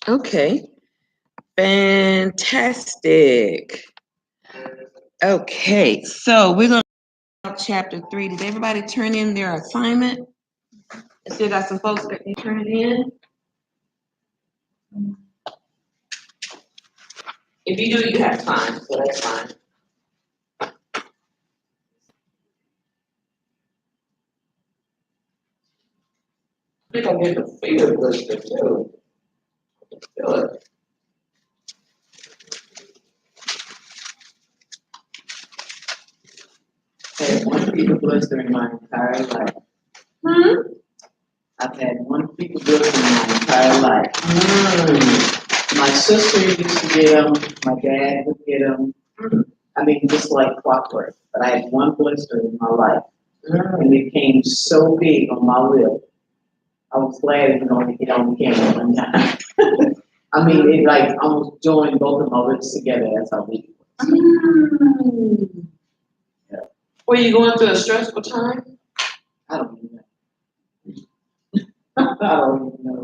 Okay. Fantastic. Okay, so we're going to chapter 3. Did everybody turn in their assignment? I still got some folks that didn't turn it in. If you do, you have time, so that's fine. I think I'm getting a finger blister too. Feel it. I had one finger blister in my entire life. I've had one finger blister in my entire life. My sister used to get them. My dad would get them. I mean, just like clockwork. But I had one blister in my life. And it came so big on my lip. I was glad it only get on camera one time. I mean, it like almost joined both of my lips together. That's how big it was. Yeah. Were you going through a stressful time? I don't even know. I don't even know.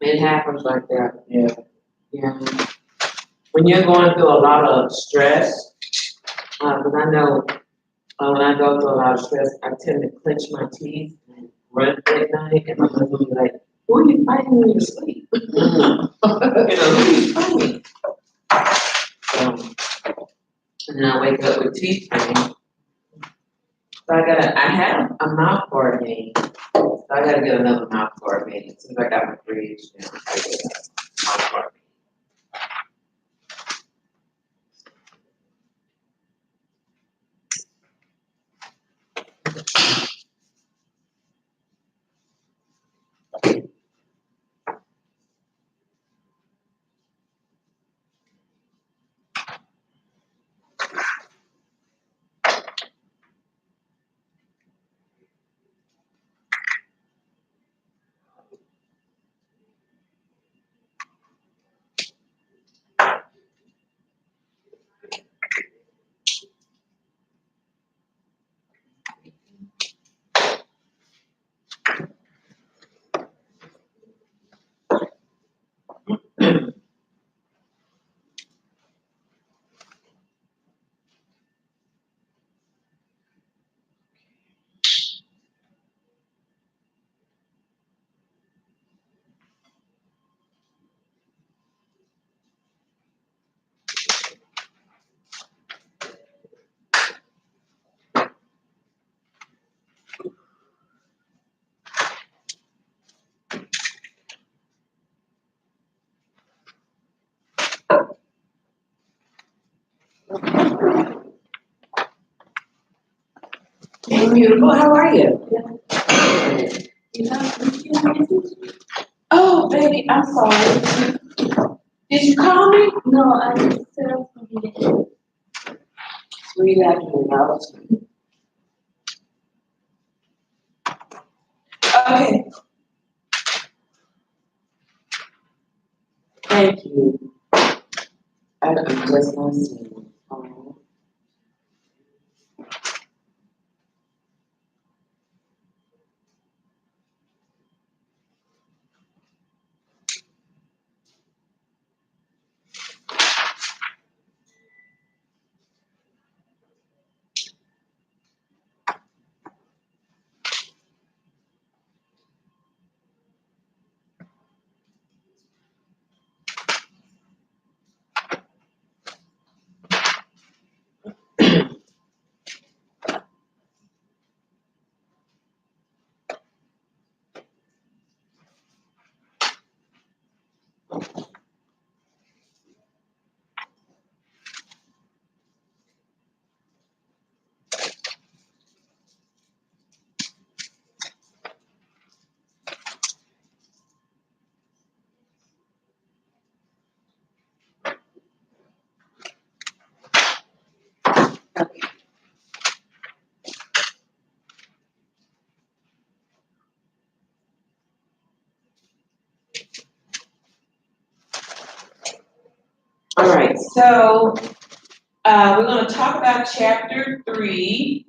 It happens like that. Yeah. Yeah. When you're going through a lot of stress, because I know when I go through a lot of stress, I tend to clench my teeth and run at night, and my husband will be like, "Who are you fighting when you're asleep? Who are you fighting?" And then I wake up with teeth pain. So I have a mouth guard made. So I gotta get another mouth guard made. As soon as I got my fridge now, I get a mouth guard made. Hey, beautiful, how are you? Oh, baby, I'm sorry. Did you call me? No, I said I was going to be there. Sweet afternoon. Okay. Thank you. I'm just not seeing you. All right, so we're going to talk about chapter 3.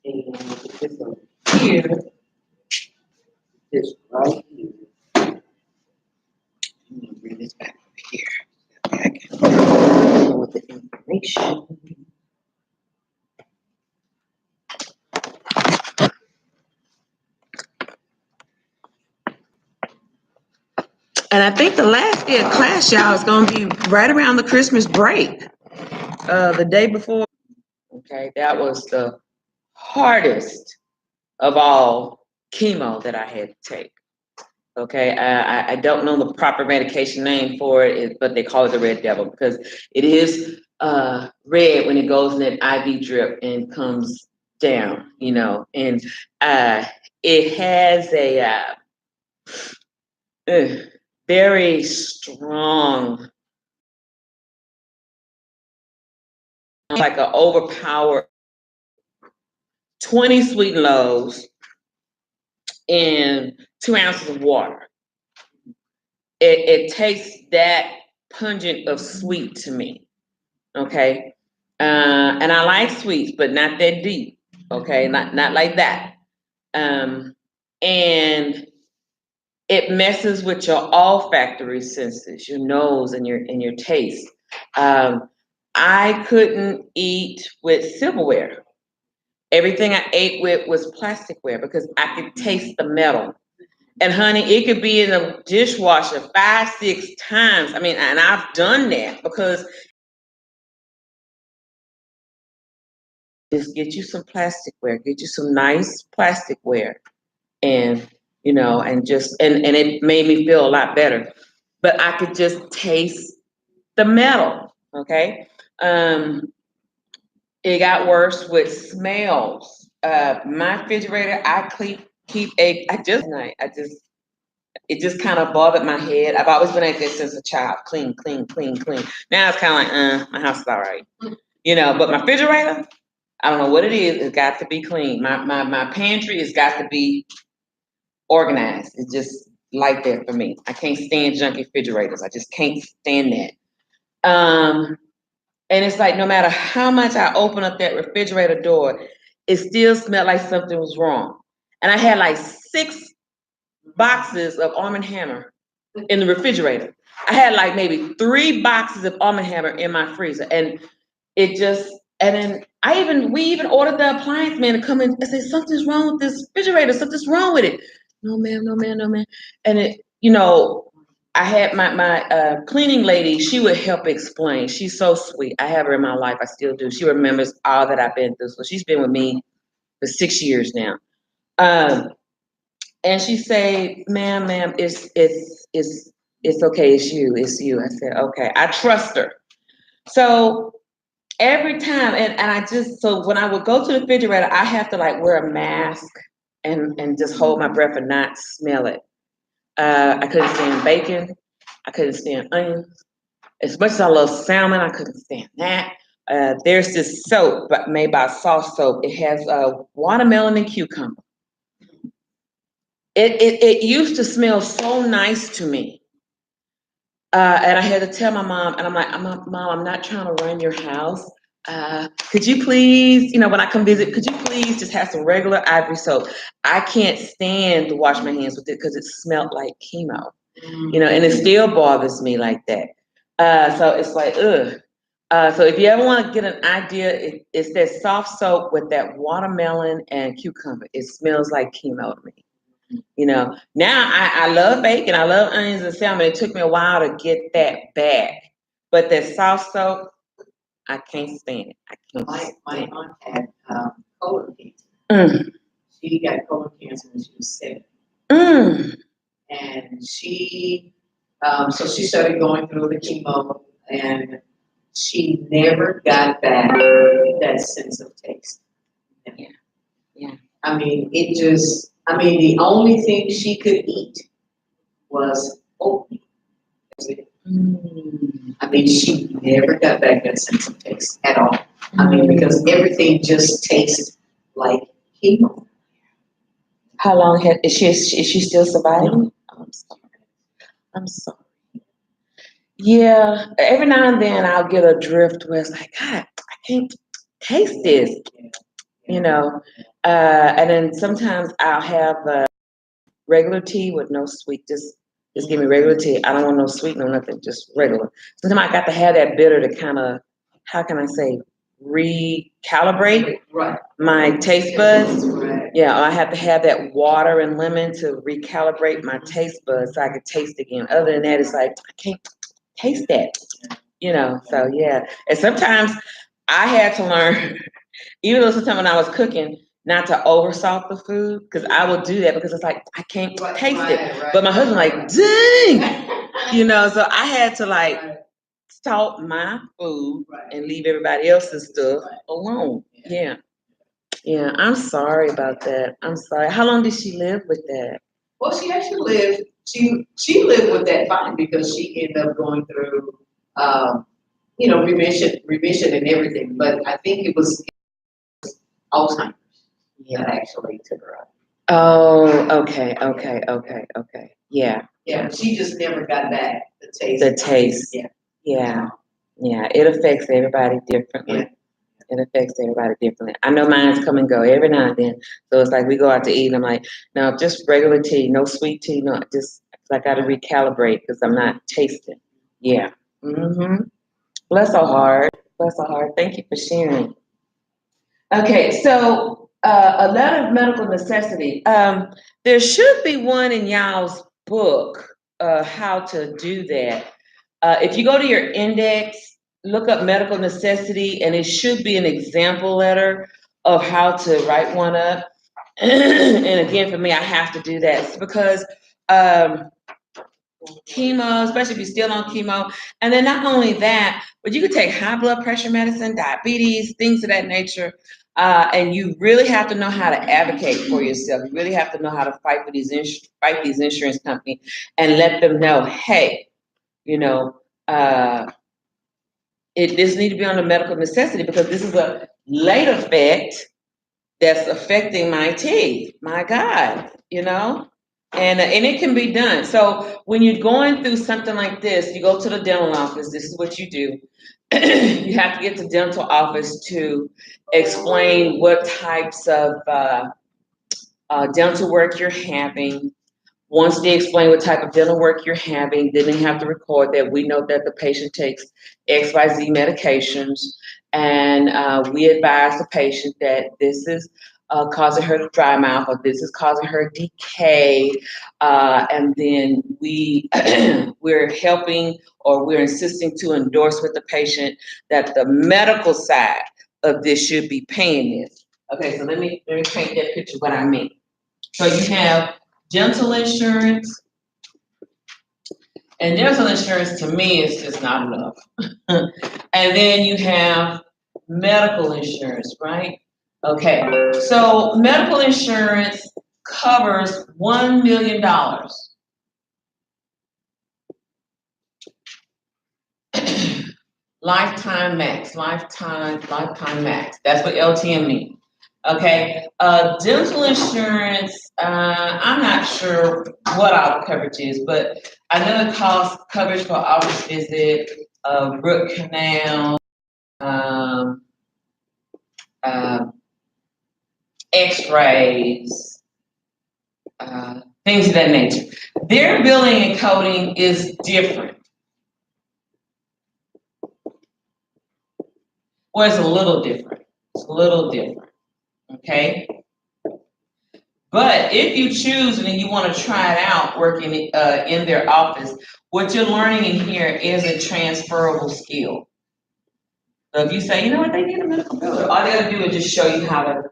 And this one here. this right here. I'm gonna bring this back over here. That way I can go with the information. And I think the last day of class, y'all, is gonna be right around the Christmas break. The day before. Okay, that was the hardest of all chemo that I had to take. Okay, I don't know the proper medication name for it, but they call it the red devil because it is red when it goes in that IV drip and comes down, you know, and it has a very strong, like an overpowered 20 sweet and lows and 2 ounces of water. It tastes that pungent of sweet to me. Okay. And I like sweets, but not that deep. Okay, not like that. And it messes with your olfactory senses, your nose and your taste. I couldn't eat with silverware. Everything I ate with was plasticware because I could taste the metal. And honey, it could be in the dishwasher 5, 6 times. I mean, and I've done that because just get you some plasticware, get you some nice plasticware, and you know, and just and it made me feel a lot better. But I could just taste the metal. Okay. It got worse with smells. My refrigerator, I keep a. It just kind of bothered my head. I've always been like this since a child. Clean, clean, clean, clean. Now it's kind of like, my house is all right. You know, but my refrigerator, I don't know what it is. It's got to be clean. My pantry has got to be organized. It's just like that for me. I can't stand junky refrigerators. I just can't stand that. And it's like no matter how much I open up that refrigerator door, it still smelled like something was wrong. And I had like 6 boxes of Arm & Hammer in the refrigerator. I had like maybe 3 boxes of Arm & Hammer in my freezer, and it just. And then we even ordered the appliance man to come in and say something's wrong with this refrigerator. Something's wrong with it. No ma'am, no ma'am, no ma'am. And it, you know, I had my cleaning lady. She would help explain. She's so sweet. I have her in my life. I still do. She remembers all that I've been through. So she's been with me for 6 years now. And she said, ma'am, it's okay. It's you. I said, okay. I trust her. So every time, so when I would go to the refrigerator, I have to like wear a mask and just hold my breath and not smell it. I couldn't stand bacon. I couldn't stand onions. As much as I love salmon, I couldn't stand that. There's this soap made by Soft Soap. It has watermelon and cucumber. It used to smell so nice to me. And I had to tell my mom, and I'm like, Mom, I'm not trying to run your house. Could you please, when I come visit, could you please just have some regular Ivory soap? I can't stand to wash my hands with it because it smelled like chemo, and it still bothers me like that. So it's like, ugh. So if you ever want to get an idea, it's that Soft Soap with that watermelon and cucumber. It smells like chemo to me. Now I love bacon, I love onions and salmon. It took me a while to get that back. But that Soft Soap, I can't stand it. I can't My aunt had colon cancer. Mm. She got colon cancer when she was 7. Mm. And she, so she started going through the chemo, and she never got back that sense of taste. Yeah. I mean, the only thing she could eat was oatmeal. I mean, she never got back that sense of taste at all. I mean, because everything just tastes like chemo. How long is she still surviving? No. Oh, I'm sorry. Yeah, every now and then I'll get a drift where it's like, God, I can't taste this, And then sometimes I'll have regular tea with no sweet. Just give me regular tea. I don't want no sweet, no nothing, just regular. Sometimes I got to have that bitter to kind of, how can I say, recalibrate Right. my taste buds. Right. Yeah, I have to have that water and lemon to recalibrate my taste buds so I can taste again. Other than that, it's like, I can't taste that, so yeah. And sometimes I had to learn, even though sometimes when I was cooking, not to oversalt the food, because I will do that because it's like, I can't taste it. But my husband like, dang, so I had to like salt my food and leave everybody else's stuff alone. Yeah. Yeah, I'm sorry about that. I'm sorry. How long did she live with that? Well, she actually lived, she lived with that fine because she ended up going through, remission and everything. But I think it was Alzheimer's that actually took her out. Oh, okay. Yeah. Yeah, she just never got back the taste. The taste. Yeah. It affects everybody differently. Yeah. It affects everybody differently. I know mine's come and go every now and then. So it's like we go out to eat and I'm like, no, just regular tea, no sweet tea, no, just I got to recalibrate because I'm not tasting. Yeah. Mm-hmm. Bless her heart. Bless her heart. Thank you for sharing. Okay, so a letter of medical necessity. There should be one in y'all's book, how to do that. If you go to your index, look up medical necessity, and it should be an example letter of how to write one up. And again, for me, I have to do that. It's because chemo, especially if you're still on chemo, and then not only that, but you could take high blood pressure medicine, diabetes, things of that nature. And you really have to know how to advocate for yourself. You really have to know how to fight for these insurance companies and let them know, hey, this need to be on the medical necessity because this is a late effect that's affecting my teeth. My God, and it can be done. So when you're going through something like this, you go to the dental office. This is what you do. You have to get to the dental office to explain what types of dental work you're having. Once they explain what type of dental work you're having, then they have to record that we know that the patient takes XYZ medications, and we advise the patient that this is causing her dry mouth, or this is causing her decay, and then we're helping, or we're insisting to endorse with the patient that the medical side of this should be paying this. Okay, so let me paint that picture what I mean. So you have dental insurance, and dental insurance to me is just not enough. And then you have medical insurance, right? Okay, so medical insurance covers $1 million. Lifetime max. That's what LTM means. Okay, dental insurance, I'm not sure what our coverage is, but I know it costs coverage for office visit, root canal, x-rays, things of that nature. Their billing and coding is different. Well, it's a little different. Okay? But if you choose and you want to try it out working in their office, what you're learning in here is a transferable skill. So if you say, you know what, they need a medical bill, all they gotta do is just show you how to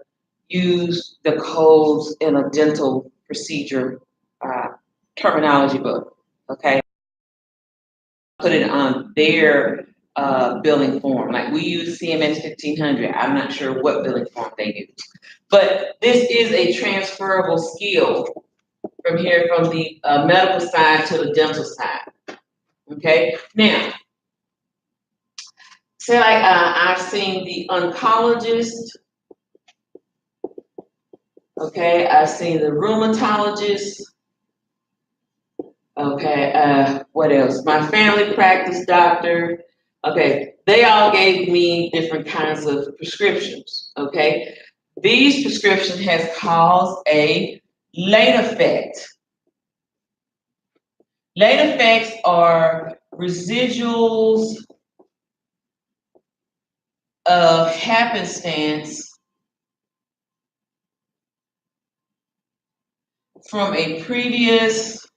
use the codes in a dental procedure terminology book, okay? Put it on their billing form. Like we use CMS 1500. I'm not sure what billing form they use. But this is a transferable skill from the medical side to the dental side. Okay? Now, say like I've seen the oncologist. Okay, I've seen the rheumatologist. Okay, what else? My family practice doctor. Okay, they all gave me different kinds of prescriptions. Okay, these prescriptions has caused a late effect. Late effects are residuals of happenstance from a previous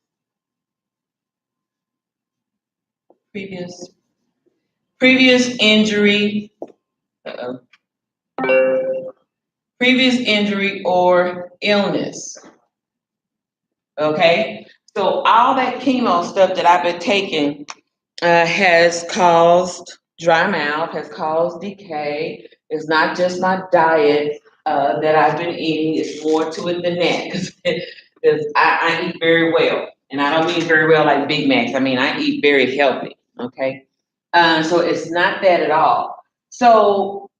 injury, uh-oh, previous injury or illness. Okay, so all that chemo stuff that I've been taking has caused dry mouth, has caused decay. It's not just my diet that I've been eating, it's more to it than that. Because I eat very well. And I don't mean very well like Big Macs. I mean, I eat very healthy. Okay. So it's not that at all. So,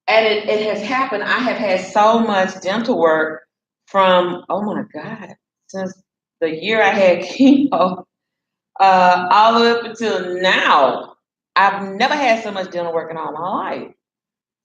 and it has happened. I have had so much dental work from, oh my God, since the year I had chemo all the way up until now. I've never had so much dental work in all my life.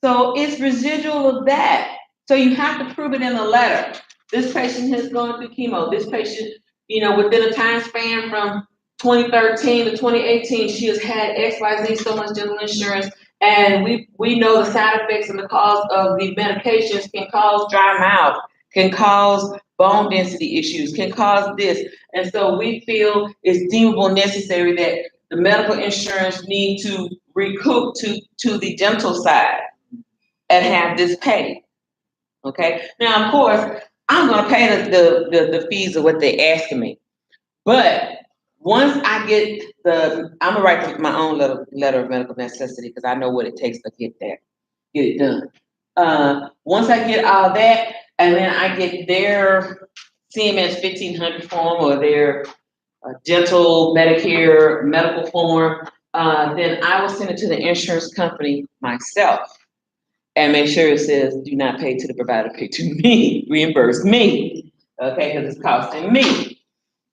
So it's residual of that. So you have to prove it in the letter. This patient has gone through chemo. This patient, within a time span from 2013 to 2018, she has had XYZ so much dental insurance. And we know the side effects and the cause of the medications can cause dry mouth, can cause bone density issues, can cause this. And so we feel it's deemable necessary that the medical insurance need to recoup to the dental side and have this paid. Okay. Now, of course, I'm going to pay the fees of what they're asking me. But once I get I'm going to write my own letter of medical necessity because I know what it takes to get it done. Once I get all that, and then I get their CMS 1500 form or their dental Medicare medical form, then I will send it to the insurance company myself and make sure it says do not pay to the provider, pay to me, reimburse me, okay, because it's costing me.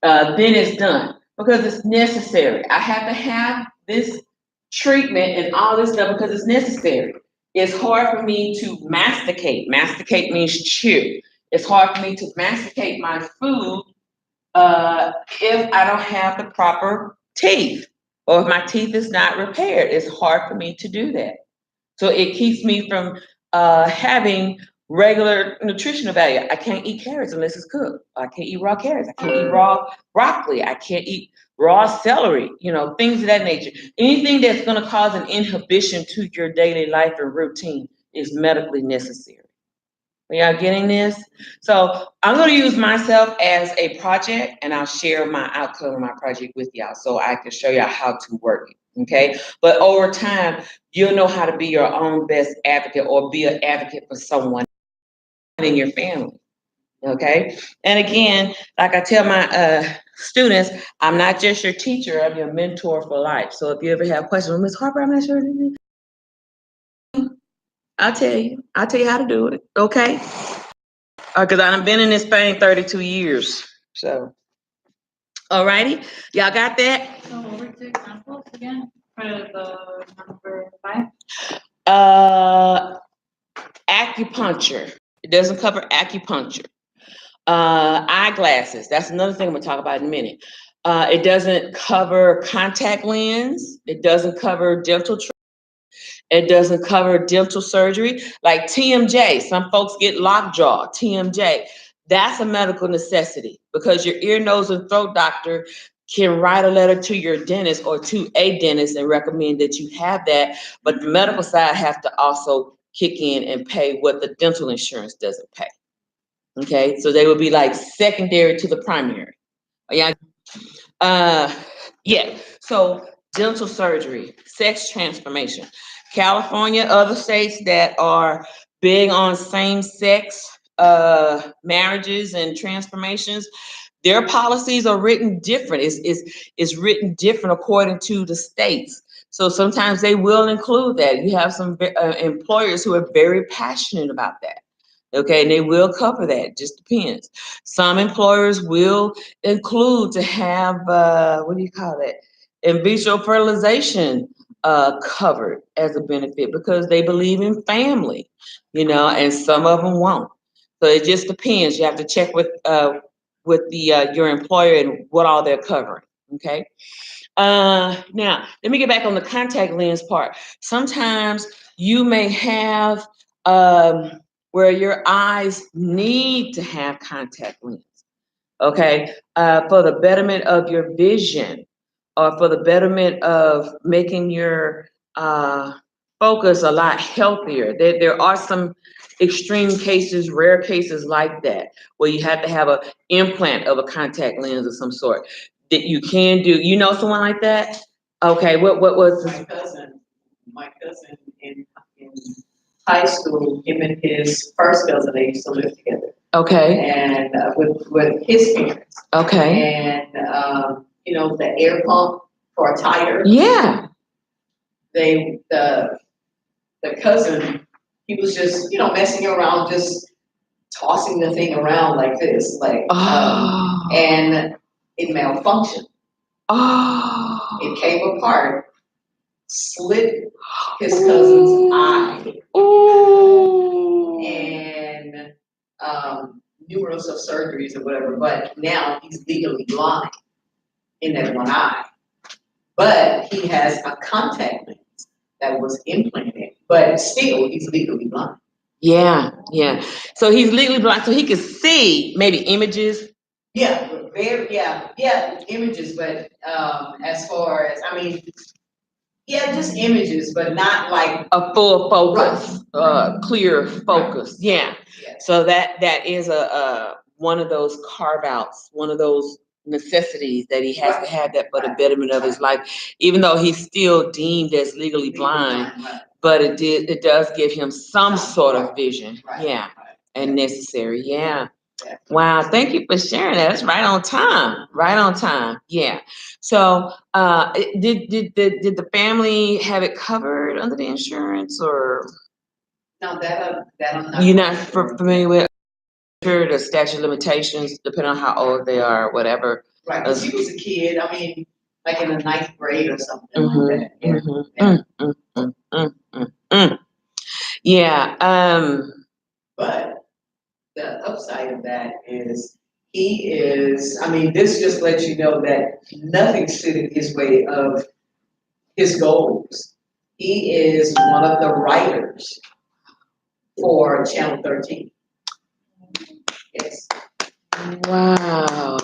Then it's done because it's necessary. I have to have this treatment and all this stuff because it's necessary. It's hard for me to masticate. Masticate means chew. It's hard for me to masticate my food if I don't have the proper teeth or if my teeth is not repaired. It's hard for me to do that. So it keeps me from having regular nutritional value. I can't eat carrots unless it's cooked. I can't eat raw carrots. I can't eat raw broccoli. I can't eat raw celery, things of that nature. Anything that's going to cause an inhibition to your daily life and routine is medically necessary. Are y'all getting this? So I'm going to use myself as a project and I'll share my outcome of my project with y'all so I can show y'all how to work it. Okay. But over time, you'll know how to be your own best advocate or be an advocate for someone in your family. Okay. And again, like I tell my students, I'm not just your teacher, I'm your mentor for life. So if you ever have questions, Miss Harper, I'm not sure. I'll tell you how to do it. Okay. Because I've been in this thing 32 years. So, all righty. Y'all got that? So what were the examples again for the number 5? Acupuncture. It doesn't cover acupuncture. Eyeglasses. That's another thing I'm gonna talk about in a minute. It doesn't cover contact lens. It doesn't cover dental. It doesn't cover dental surgery. Like TMJ, some folks get lockjaw, TMJ. That's a medical necessity because your ear, nose, and throat doctor can write a letter to your dentist or to a dentist and recommend that you have that. But the medical side have to also kick in and pay what the dental insurance doesn't pay. Okay, so they would be like secondary to the primary. Yeah. Yeah. So dental surgery, sex transformation. California, other states that are big on same-sex marriages and transformations, their policies are written different. It's written different according to the states. So sometimes they will include that. You have some employers who are very passionate about that. Okay, and they will cover that. Just depends. Some employers will include to have what do you call it? In vitro fertilization covered as a benefit because they believe in family, and some of them won't. So it just depends. You have to check with the your employer and what all they're covering. Okay. Now let me get back on the contact lens part. Sometimes you may have where your eyes need to have contact lens. Okay, for the betterment of your vision, or for the betterment of making your focus a lot healthier. There are some extreme cases, rare cases like that, where you have to have an implant of a contact lens of some sort. That you can do. You know someone like that? Okay, what was this? My cousin in high school, him and his first cousin, they used to live together. Okay, And with his parents. okay. And the air pump for a tire. Yeah. The cousin, he was just messing around, just tossing the thing around like this, Oh. and it malfunctioned. Oh. It came apart, slit his cousin's eye, and numerous of surgeries or whatever. But now he's legally blind in that one eye. But he has a contact lens that was implanted, but still he's legally blind. Yeah, yeah. So he's legally blind, so he can see maybe images. Yeah, images, but as far as just images, but not like a full focus, clear focus. Yeah. Yeah. So that is a one of those carve outs, one of those necessities that he has to have that for the betterment of his life, even though he's still deemed as legally blind. But it does give him some sort of vision. Yeah. And necessary. Yeah. Wow, thank you for sharing that. That's right on time. Right on time. Yeah. So, did the family have it covered under the insurance, or No, that I'm not. you're not familiar with the statute of limitations, depending on how old they are, or whatever? Right, because he was a kid. Like in the ninth grade or something like that. Yeah. But the upside of that is this just lets you know that nothing stood in his way of his goals. He is one of the writers for Channel 13. Yes. Wow.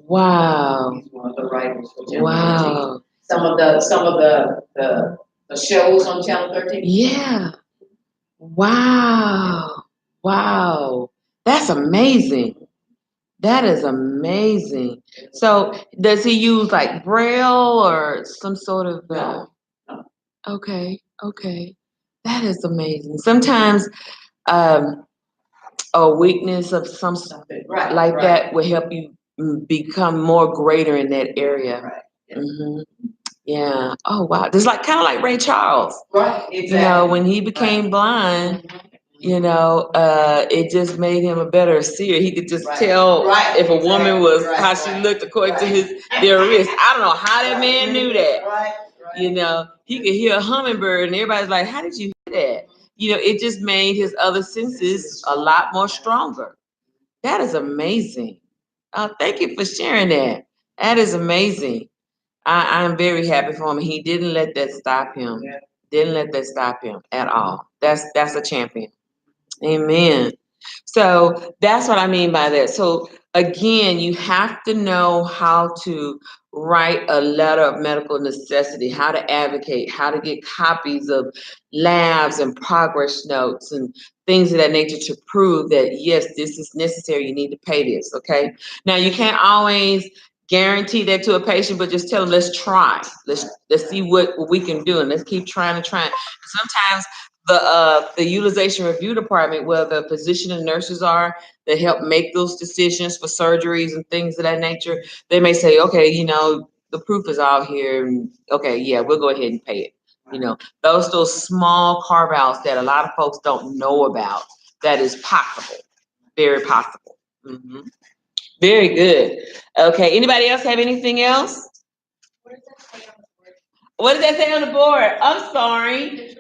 Wow. He's one of the writers for Channel 13. Wow. Some of the shows on Channel 13. Yeah. Wow. Wow. That's amazing. That is amazing. So does he use like Braille or some sort of No. Okay. That is amazing. Sometimes a weakness of some like that will help you become more greater in that area. Right. Yeah. Mm-hmm. Yeah. Oh wow. It's like kind of like Ray Charles. Right. Exactly. When he became blind, it just made him a better seer. He could just tell if a woman was how she looked according to their wrist. I don't know how that man knew that. Right. He could hear a hummingbird, and everybody's like, "How did you hear that?" It just made his other senses a lot more stronger. That is amazing. Thank you for sharing that. That is amazing. I'm very happy for him. He didn't let that stop him. Yeah. Didn't let that stop him at all. That's a champion. Amen. So that's what I mean by that. So again, you have to know how to write a letter of medical necessity, how to advocate, how to get copies of labs and progress notes and things of that nature to prove that yes, this is necessary. You need to pay this. Okay. Now you can't always guarantee that to a patient, but just tell them, let's try. Let's see what we can do, and let's keep trying. Sometimes the utilization review department, where the physician and nurses are that help make those decisions for surgeries and things of that nature, they may say, okay, the proof is out here, and okay, yeah, we'll go ahead and pay it. Those small carve outs that a lot of folks don't know about, that is possible, very possible. Mm-hmm. Very good. Okay, anybody else have anything else? What does that say on the board? I'm sorry.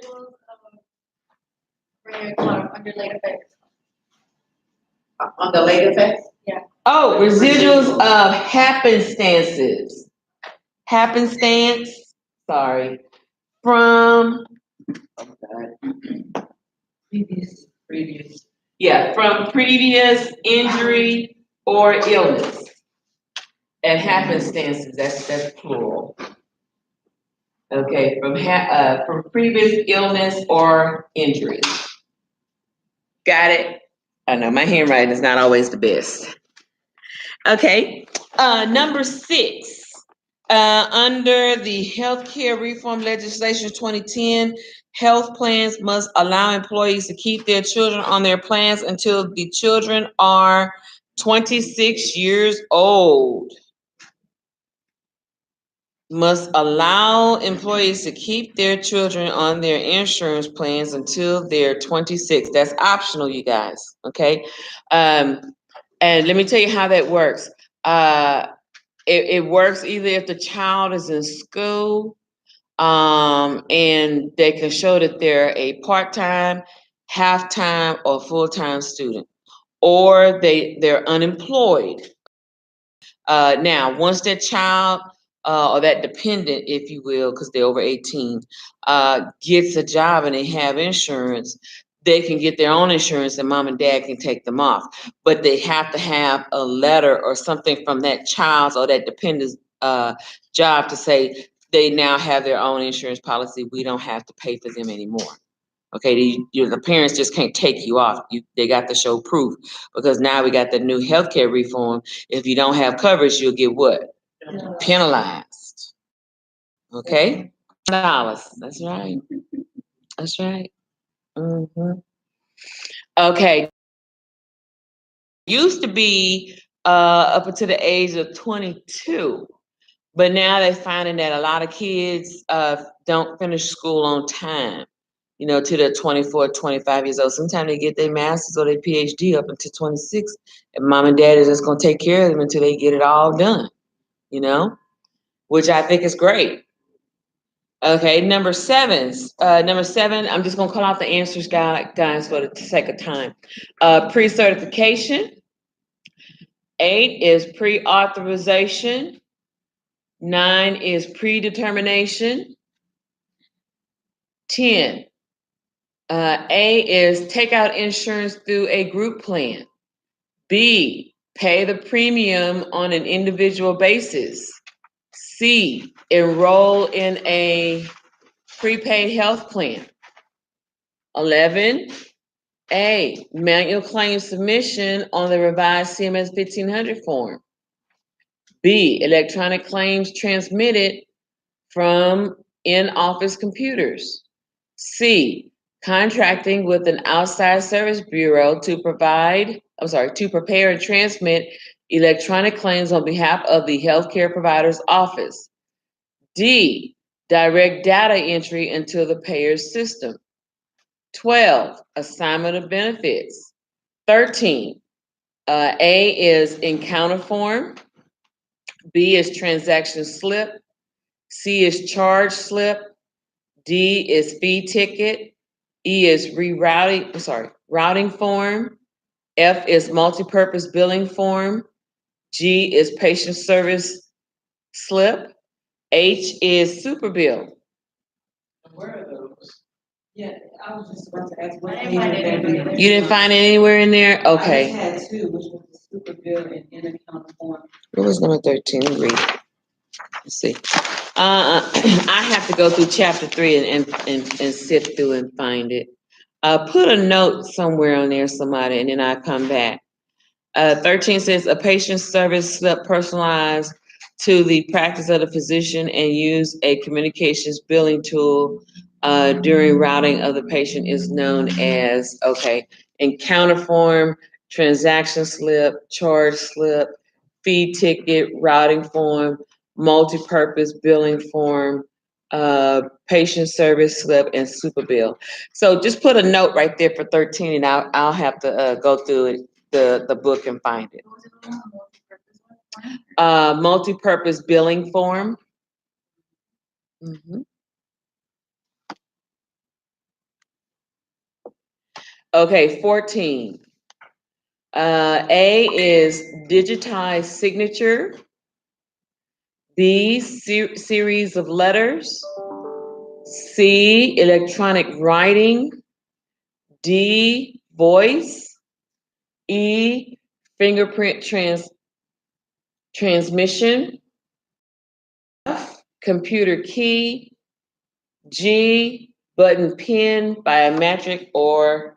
Under late effects. On the late effects? Yeah. Oh, residuals of happenstances. happenstance, sorry, from, previous, yeah, from previous injury or illness. And happenstances, that's plural. Okay, from previous illness or injury. Got it? I know my handwriting is not always the best. Okay, number 6. Under the healthcare reform legislation 2010, health plans must allow employees to keep their children on their plans until the children are 26 years old. Must allow employees to keep their children on their insurance plans until they're 26. That's optional, you guys, okay? And let me tell you how that works. It works either if the child is in school, and they can show that they're a part-time, half-time, or full-time student, or they're unemployed. Now, once that child or that dependent, if you will, because they're over 18, gets a job and they have insurance, they can get their own insurance and mom and dad can take them off. But they have to have a letter or something from that child's or that dependent's job to say they now have their own insurance policy. We don't have to pay for them anymore. Okay, the parents just can't take you off. They got to show proof because now we got the new healthcare reform. If you don't have coverage, you'll get what? Penalized. Okay, $1. That's right. That's right. Mm-hmm. Okay. Used to be up until the age of 22, but now they're finding that a lot of kids don't finish school on time. You know, till they're 24, 25 years old. Sometimes they get their master's or their PhD up until 26, and mom and dad is just going to take care of them until they get it all done, you know, which I think is great. Okay, number 7. I'm just going to call out the answers, guys, for the sake of time. Pre-certification. 8 is pre-authorization. 9 is predetermination. 10. A is take out insurance through a group plan. B, pay the premium on an individual basis. C, enroll in a prepaid health plan. 11, A, manual claim submission on the revised CMS 1500 form. B, electronic claims transmitted from in-office computers. C, contracting with an outside service bureau to prepare and transmit electronic claims on behalf of the healthcare provider's office. D, direct data entry into the payer's system. 12, assignment of benefits. 13, A is encounter form. B is transaction slip. C is charge slip. D is fee ticket. E is routing form. F is multipurpose billing form. G is patient service slip. H is super bill. Where are those? Yeah, I was just about to ask. I didn't find it anywhere. You didn't find it anywhere in there? I Okay. just had 2, which was the super bill and in-account form. What was number 13? Let me read. Let's see. I have to go through chapter 3 and sift through and find it. Put a note somewhere on there, somebody, and then I come back. 13 says a patient service slip personalized to the practice of the physician and use a communications billing tool during routing of the patient is known as, encounter form, transaction slip, charge slip, fee ticket, routing form, multi-purpose billing form, patient service slip, and super bill. So just put a note right there for 13, and I'll have to go through it, the book, and find it. Multi-purpose billing form. Mm-hmm. Okay, 14. A is digitized signature. B, series of letters. C, electronic writing. D, voice. E, fingerprint transmission. F, computer key. G, button pin, biometric or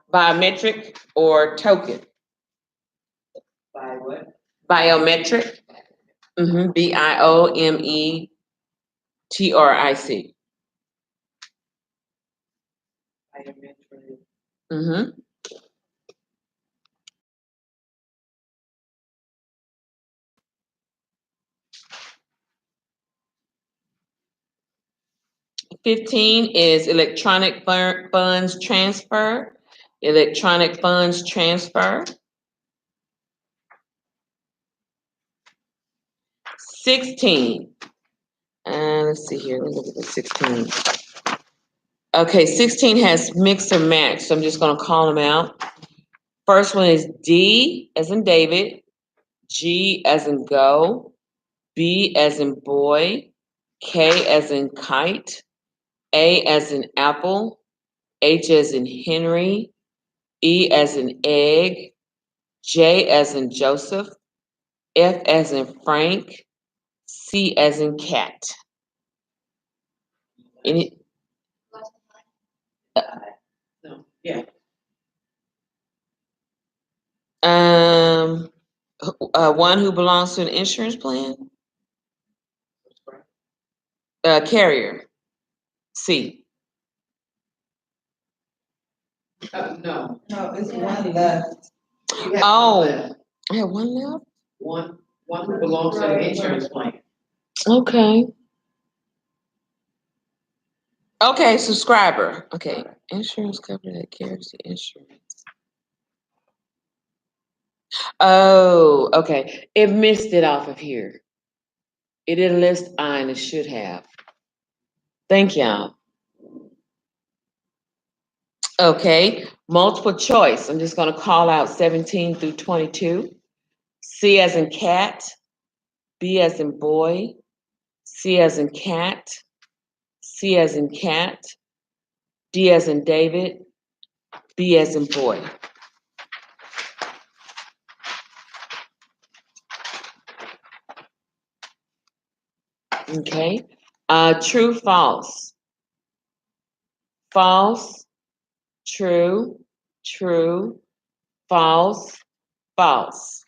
token. By what? Biometric. BIOMETRIC. Biometric. Mm-hmm. $15 is electronic funds transfer. Electronic funds transfer. 16. Let's see here. Let's look at the 16. Okay, 16 has mix or match, so I'm just going to call them out. First one is D as in David, G as in go, B as in boy, K as in kite, A as in apple, H as in Henry, E as in egg, J as in Joseph, F as in Frank, C as in cat. Any? No, yeah. One who belongs to an insurance plan? Carrier. C. No. No, it's one left. You have Oh. one left. I have one left? One who belongs to the insurance plan. Okay. Okay, subscriber. Okay, insurance company that carries the insurance. Oh, okay. It missed it off of here. It didn't list I and it should have. Thank y'all. Okay, multiple choice. I'm just gonna call out 17 through 22. C as in cat, B as in boy, C as in cat, C as in cat, D as in David, B as in boy. Okay, true, false. False, true, true, false, false.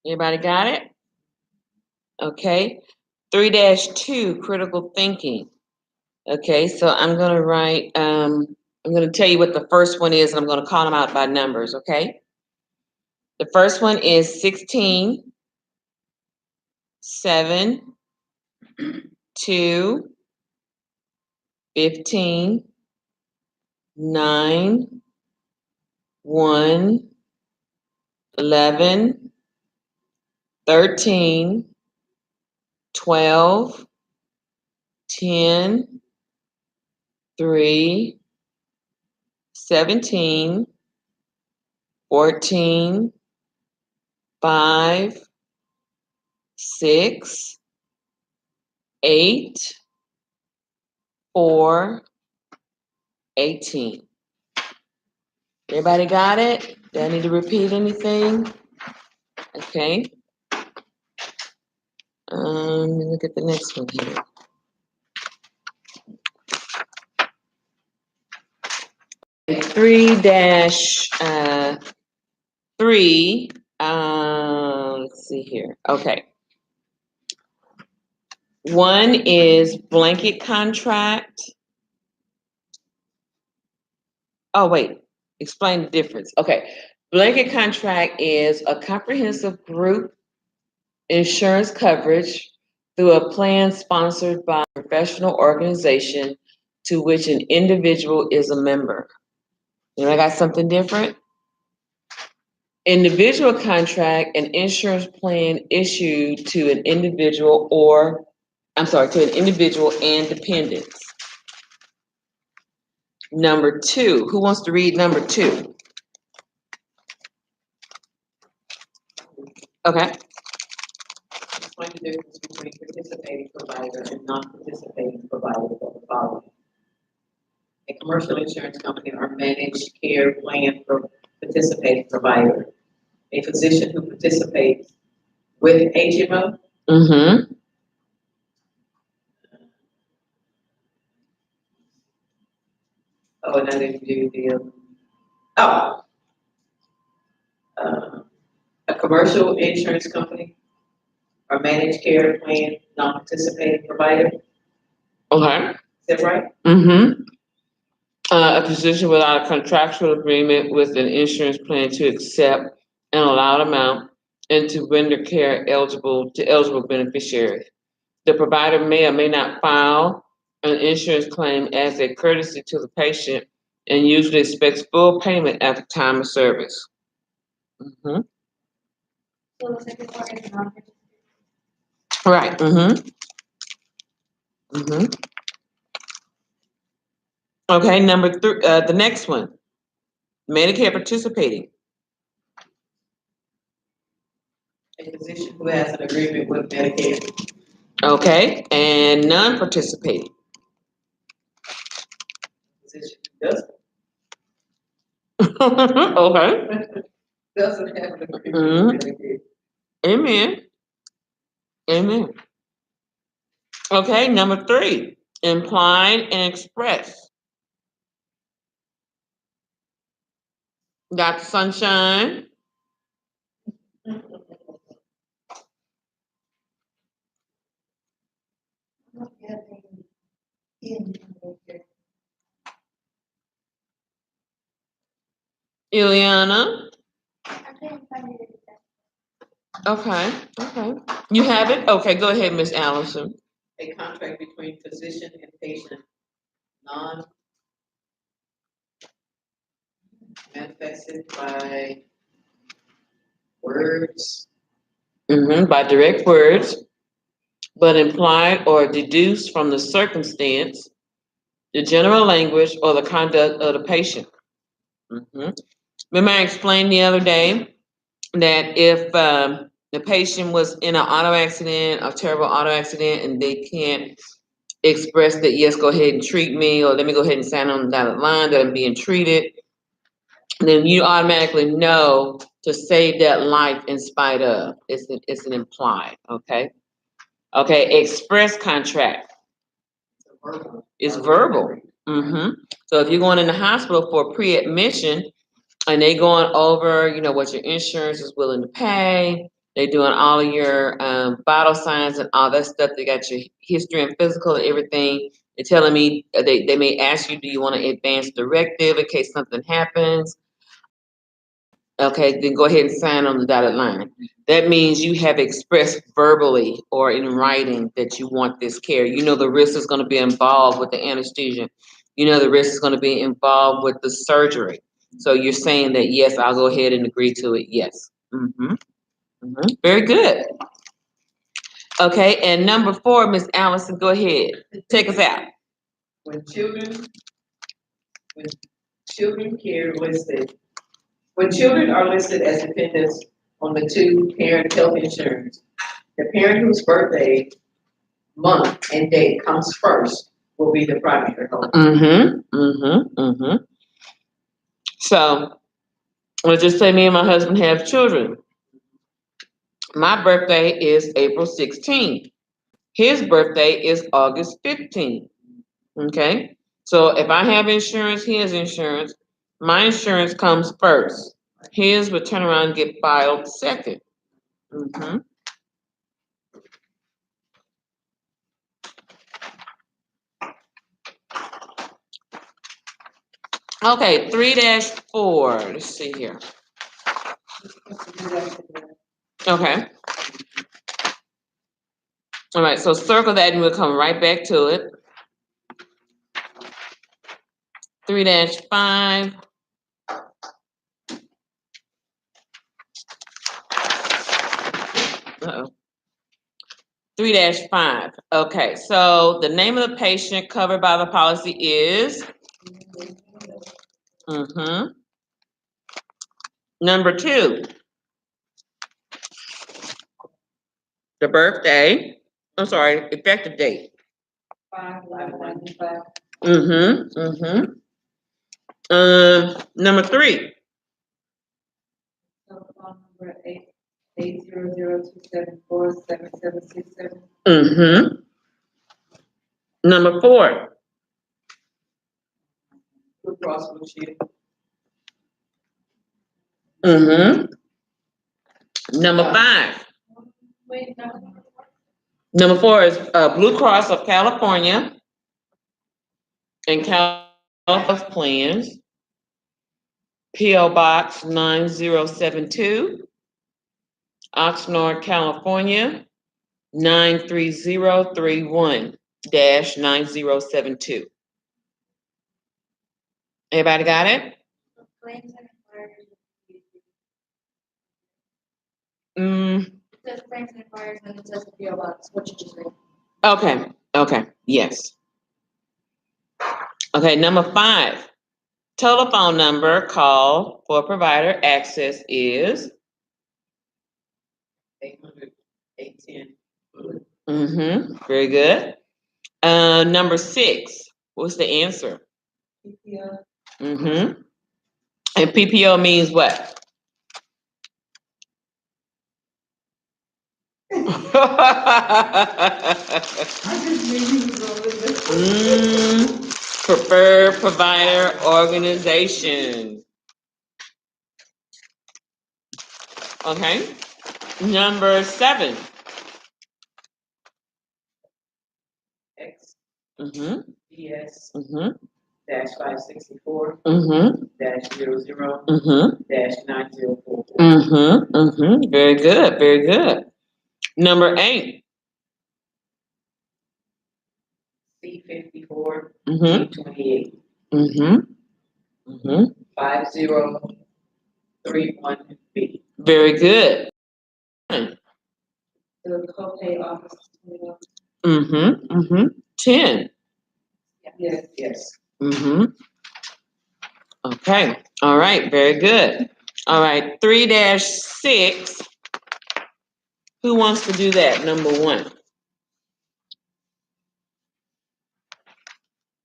Anybody got it? Okay. 3-2, critical thinking. Okay, so I'm gonna write, I'm gonna tell you what the first one is, and I'm gonna call them out by numbers, okay? The first one is 16, 7, 2, 15, 9, 1, 11, 13, 12, 10, 3, 17, 14, 5, 6, 8, 4, 18. Everybody got it? Do I need to repeat anything? Okay. Let me look at the next one here. Three dash 3. Let's see here. Okay. One is blanket contract. Oh, wait. Explain the difference. Okay. Blanket contract is a comprehensive group insurance coverage through a plan sponsored by a professional organization to which an individual is a member. You know, I got something different? Individual contract, an insurance plan issued to an individual and dependents. number 2. Who wants to read number 2? Okay. Explain the difference between participating provider and non-participating provider for the following. A commercial insurance company or managed care plan for participating provider. A physician who participates with HMO. Mm-hmm. Oh, and I didn't do the, a commercial insurance company or managed care plan, non-participating provider. Okay. Is that right? Mm-hmm. A physician without a contractual agreement with an insurance plan to accept an allowed amount and to render care eligible to eligible beneficiaries. The provider may or may not file an insurance claim as a courtesy to the patient and usually expects full payment at the time of service. Mm-hmm. So the second part is non. Right. Mm-hmm. Mm-hmm. Okay, number 3, the next one. Medicare participating. A physician who has an agreement with Medicare. Okay, and non-participating. Physician who doesn't. Okay. Doesn't have an agreement Mhm. with Medicare. Amen. Amen. Okay, number 3, implied and express. Dr. Sunshine. Ileana. Okay, okay. You have it? Okay, go ahead, Miss Allison. A contract between physician and patient, non-manifested by words. Mm-hmm, by direct words, but implied or deduced from the circumstance, the general language, or the conduct of the patient. Mm-hmm. Remember I explained the other day that if the patient was in an auto accident, a terrible auto accident, and they can't express that, yes, go ahead and treat me, or let me go ahead and sign on the dotted line that I'm being treated, then you automatically know to save that life in spite of. It's an implied, okay? Okay, express contract is verbal. Mm-hmm. So if you're going in the hospital for pre-admission and they going over, what your insurance is willing to pay, they doing all of your vital signs and all that stuff. They got your history and physical and everything. They're telling me they may ask you, do you want an advance directive in case something happens? Okay, then go ahead and sign on the dotted line. That means you have expressed verbally or in writing that you want this care. You know the risk is going to be involved with the anesthesia. You know the risk is going to be involved with the surgery. So you're saying that, yes, I'll go ahead and agree to it. Yes. Mm-hmm. Mm-hmm. Very good. Okay, and number 4, Miss Allison, go ahead. Take us out. When children are listed as dependents on the 2-parent health insurance, the parent whose birthday, month, and date comes first will be the primary holder. Mm-hmm. Mm-hmm. Mm-hmm. So let's just say me and my husband have children. My birthday is April 16th. His birthday is August 15th. Okay? So if I have insurance, he has insurance. My insurance comes first. His would turn around and get filed second. Mm-hmm. Okay, 3-4. Let's see here. Okay. All right, so circle that and we'll come right back to it. 3-5. Uh-oh. 3-5. Okay, so the name of the patient covered by the policy is Mm-hmm. Number 2, the birthday. I'm sorry, effective date. 5/11/95. Mm-hmm. Mm-hmm. Number 3. Telephone number 800-274-7767. Mm-hmm. Number 4. Blue Cross Blue Shield. Mm-hmm. Number 5. Wait, no. Number 4 is Blue Cross of California and Cal Health Plans. P.O. Box 9072, Oxnard, California 93031-9072. Everybody got it? Claims and inquiries. Mm, It says claims and inquiries, and it says PO box, what you just read. okay, yes. Okay, number 5. Telephone number call for provider access is 800-810. very good. Number 6. What's the answer? PPO. And PPO means what? I just knew you was gonna look this. Preferred provider organization. Okay. Number 7. X Mm-hmm. DS Mm-hmm. -564 Mm-hmm. -00 Mm-hmm. -904. Very good. Very good. Number 8. C54 Mm-hmm. G28 Mm-hmm. Mm-hmm. 5031B. Very good. The copay office. Mm-hmm. Mm-hmm. 10. Yes. Yes. Mm-hmm. Okay. All right. Very good. All right. 3-6. Who wants to do that? Number 1.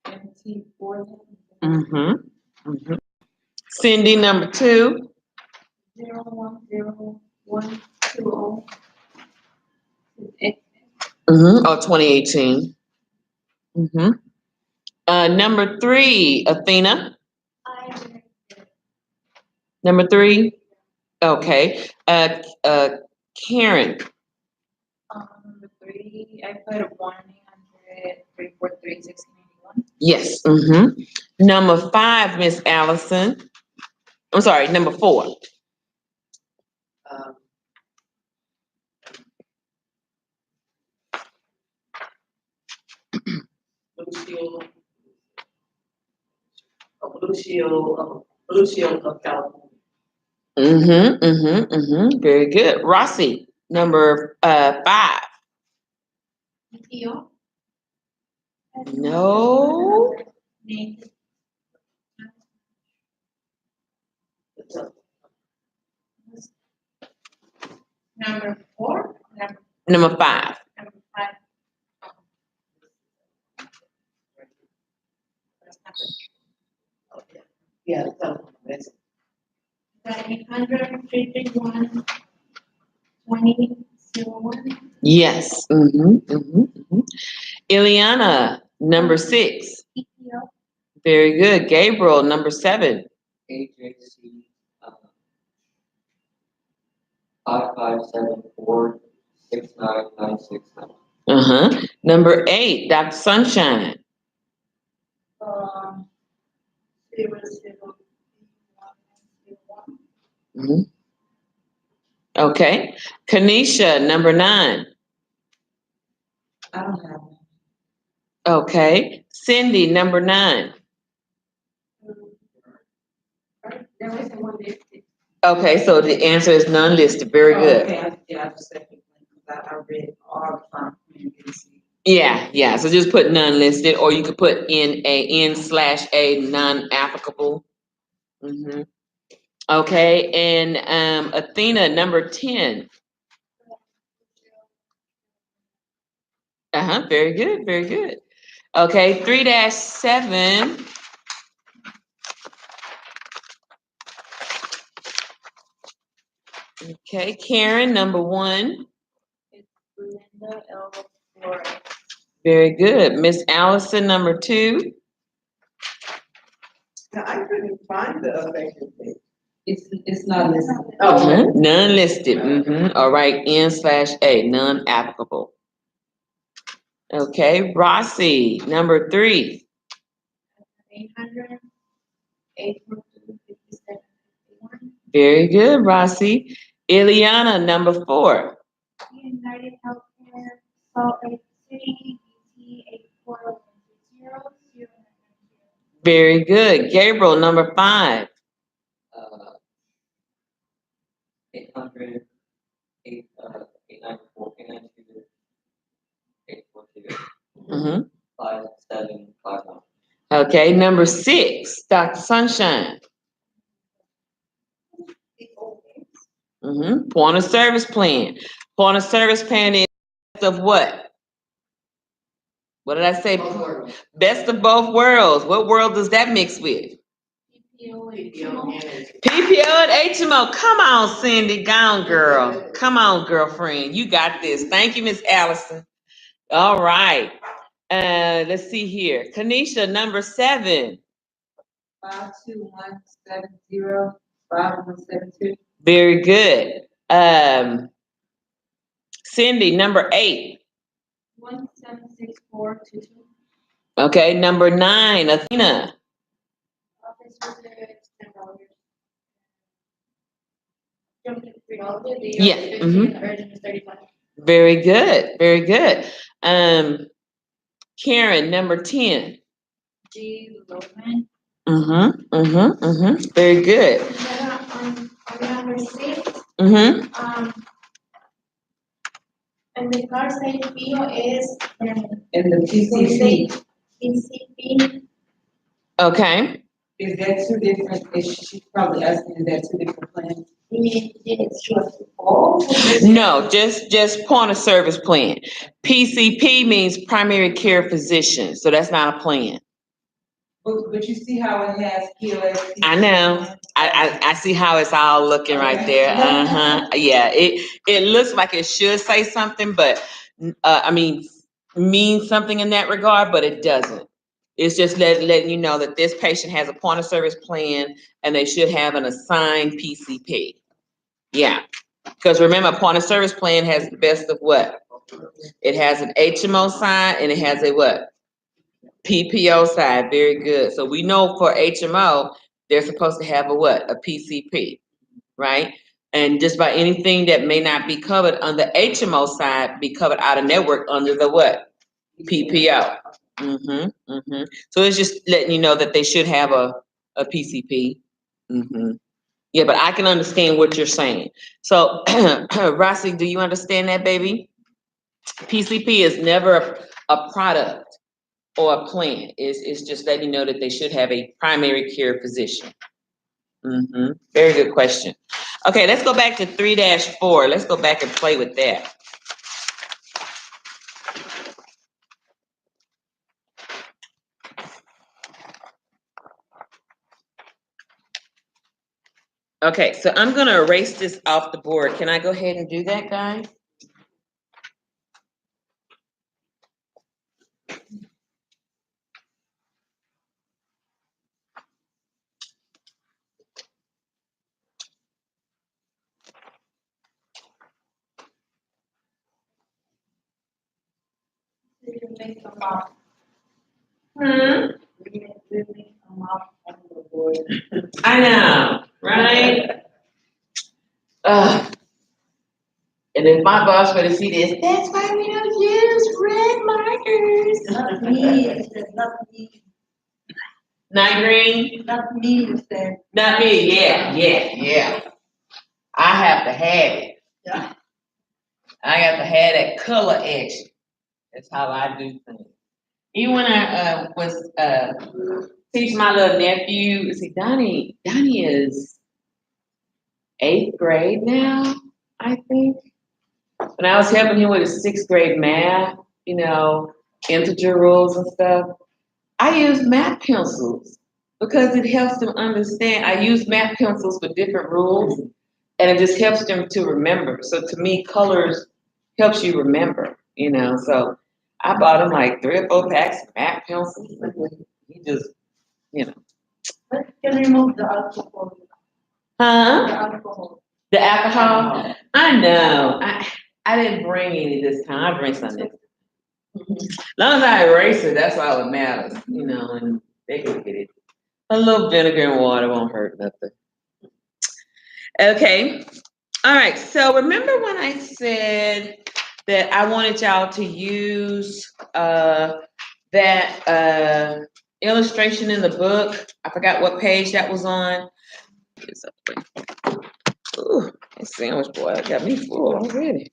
MT Fordney. Mm-hmm. Cindy, number 2. 010120. Oh, 2018. Number 3, Athena. Number 3. Okay. Karen. Number 3, I put 1-800-343-1681. Yes. Number 5, Miss Allison. I'm sorry. Number 4. Blue Shield of California. Very good. Rossi. Number 5. PPO. No. Number 4. Number 5. Number 5. Yeah, the telephone. That's it. 800-331-2001. Yes. Ileana. Number 6. PPO. Very good. Gabriel. Number 7. AJC 5574-69969. Number 8. Dr. Sunshine. 000101. Okay. Kanisha. Number 9. I don't have one. Okay. Cindy. Number 9. There wasn't one listed. Okay, so the answer is none listed. Very Oh, good. okay, I just said, I read all the farm communities. Yeah, so just put none listed, or you could put N/A non-applicable. Mm-hmm. Okay, and Athena, number 10. Very good, very good. Okay, 3-7. Okay, Karen, number 1. It's Linda L. Flores. Very good. Miss Allison, number 2. Now, I couldn't find the effective date. It's not listed. None listed. All right, N/A, none applicable. Okay, Rossi, number 3. 800, 842, 5751. Very good, Rossi. Ileana, number 4. United Healthcare, Salt Lake City, BT 84130. Very good. Gabriel, number 5. 800, 894, 892, 842, Mm-hmm. 5751. Okay, number 6, Dr. Sunshine. Point of service plan. Point of service plan is best of what? What did I say? Best of both worlds. What world does that mix with? PPO and HMO. Come on, Cindy. Gone, girl. Come on, girlfriend. You got this. Thank you, Miss Allison. All right. Let's see here. Kanisha, number 7. 521705172. Very good. Cindy, number 8. 176422. Okay, number 9, Athena. Office visitors, $10. Yeah, Urgent is 35. Very good, very good. Karen, number 10. G. Loman. Very good. On number 6, Mm-hmm. and the car sale fee is And the PCC, PCP. Okay. is that two different, she's probably asking, is that two different plans? You mean it's just all? No, just point of service plan. PCP means primary care physician, so that's not a plan. But you see how it has POS. I know. I see how it's all looking right there. Yeah, it looks like it should say something, but mean something in that regard, but it doesn't. It's just letting you know that this patient has a point of service plan and they should have an assigned PCP. Yeah, because remember, point of service plan has the best of what? It has an HMO side and it has a what? PPO side. Very good. So we know for HMO, they're supposed to have a what? A PCP, right? And just about anything that may not be covered on the HMO side be covered out of network under the what? PPO. So it's just letting you know that they should have a PCP. Yeah, but I can understand what you're saying. So, Rossi, do you understand that, baby? PCP is never a product or a plan. It's just letting you know that they should have a primary care physician. Very good question. Okay, let's go back to 3-4. Let's go back and play with that. Okay, so I'm gonna erase this off the board. Can I go ahead and do that, guys? You make them up. Hmm. You make them up on the board. I know, right? And if my boss were to see this, that's why we don't use red markers. Not me, it says not me, Not green? not me, it says. Not me, yeah. I have to have it. Yeah. I got to have that color action. That's how I do things. Even when I was teaching my little nephew, see Donnie is 8th grade now, I think. When I was helping him with his 6th grade math, integer rules and stuff, I use math pencils because it helps them understand. I use math pencils with different rules, and it just helps them to remember. So to me, colors helps you remember, So I bought him like 3 or 4 packs of math pencils. He just, But you can remove the alcohol. huh? The alcohol. The alcohol? I know. I didn't bring any this time. I'll bring some next time. As long as I erase it, that's all that matters, and they can get it. A little vinegar and water won't hurt nothing. Okay. All right. So remember when I said that I wanted y'all to use that illustration in the book? I forgot what page that was on. Ooh, that sandwich boy got me full already.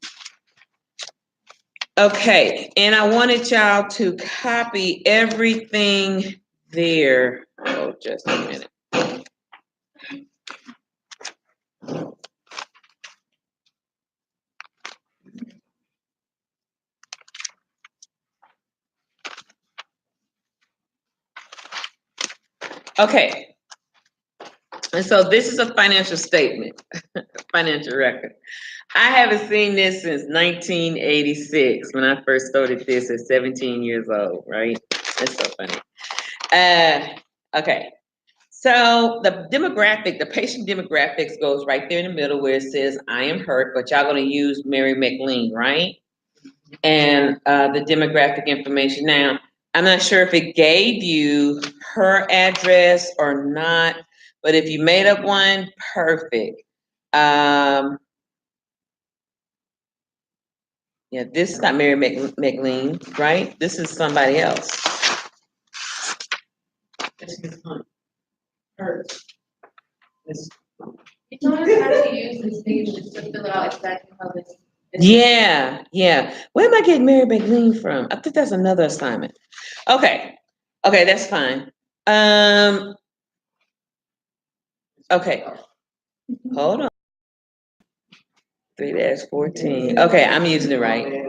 Okay, and I wanted y'all to copy everything there. Oh, just a minute. Okay, and so this is a financial statement, financial record. I haven't seen this since 1986 when I first started this at 17 years old, right? That's so funny. Okay, so the patient demographics goes right there in the middle where it says, I am hurt, but y'all gonna use Mary McLean, right? And the demographic information. Now, I'm not sure if it gave you her address or not, but if you made up one, perfect. Yeah, this is not Mary McLean, right? This is somebody else. This is hers. You told us how to use this thing just to fill out exactly how this. Yeah. Where am I getting Mary McLean from? I think that's another assignment. Okay, that's fine. Okay, hold on. 3-14. Okay, I'm using it right.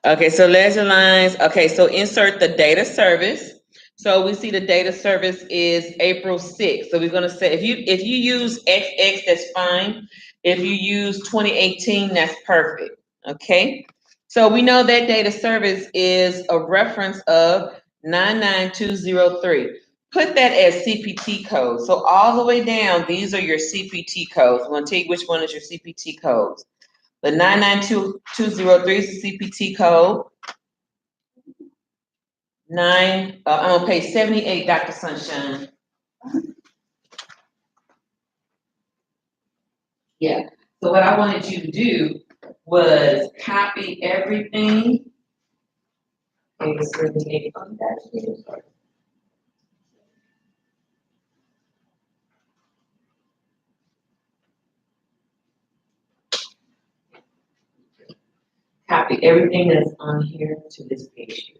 Okay, so ledger lines. Okay, so insert the data service. So we see the data service is April 6th. So we're gonna say if you use XX, that's fine. If you use 2018, that's perfect. Okay. So we know that data service is a reference of 99203. Put that as CPT code. So all the way down, these are your CPT codes. I'm gonna tell you which one is your CPT codes. The 992203 is the CPT code. I'm on page 78, Dr. Sunshine. Yeah. So what I wanted you to do was copy everything. Page 78 on that. Copy everything that's on here to this page.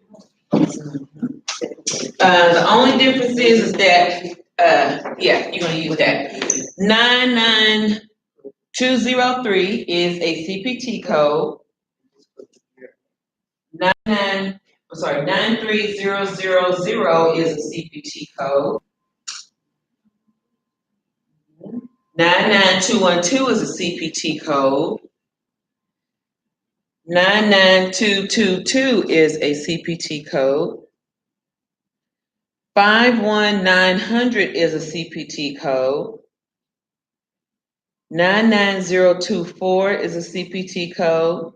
The only difference is that, you're gonna use that. 99203 is a CPT code. 93000 is a CPT code. 99212 is a CPT code. 99222 is a CPT code. 51900 is a CPT code. 99024 is a CPT code.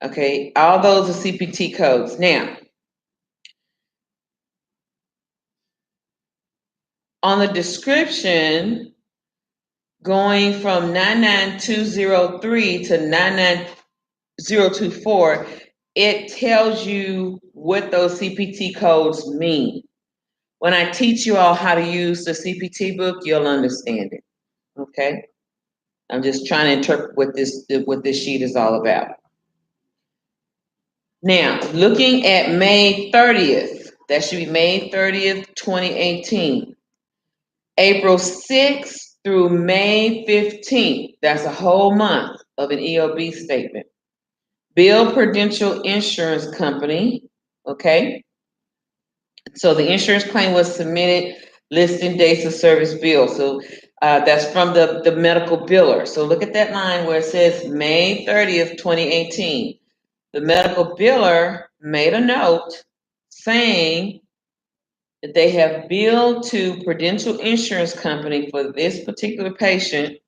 Okay, all those are CPT codes. Now, on the description, going from 99203 to 99024, it tells you what those CPT codes mean. When I teach you all how to use the CPT book, you'll understand it. Okay? I'm just trying to interpret what this sheet is all about. Now, looking at May 30th, that should be May 30th, 2018. April 6th through May 15th, that's a whole month of an EOB statement. Bill Prudential Insurance Company, okay? So the insurance claim was submitted, listing dates of service bill. So that's from the medical biller. So look at that line where it says May 30th, 2018. The medical biller made a note saying that they have billed to Prudential Insurance Company for this particular patient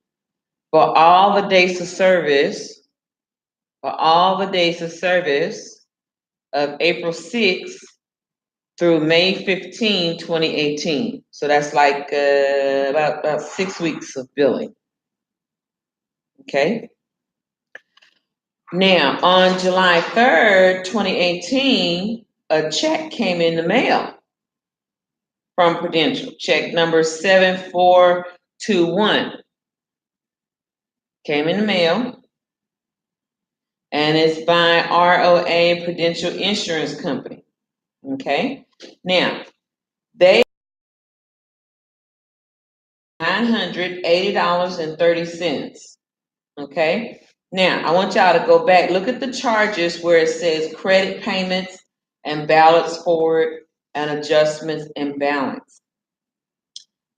for all the days of service, of April 6th through May 15, 2018. So that's like about 6 weeks of billing. Okay. Now, on July 3rd, 2018, a check came in the mail from Prudential, check number 7421. Came in the mail, and it's by ROA Prudential Insurance Company. Okay. Now, they $980.30. Okay. Now, I want y'all to go back, look at the charges where it says credit payments and balance forward and adjustments and balance.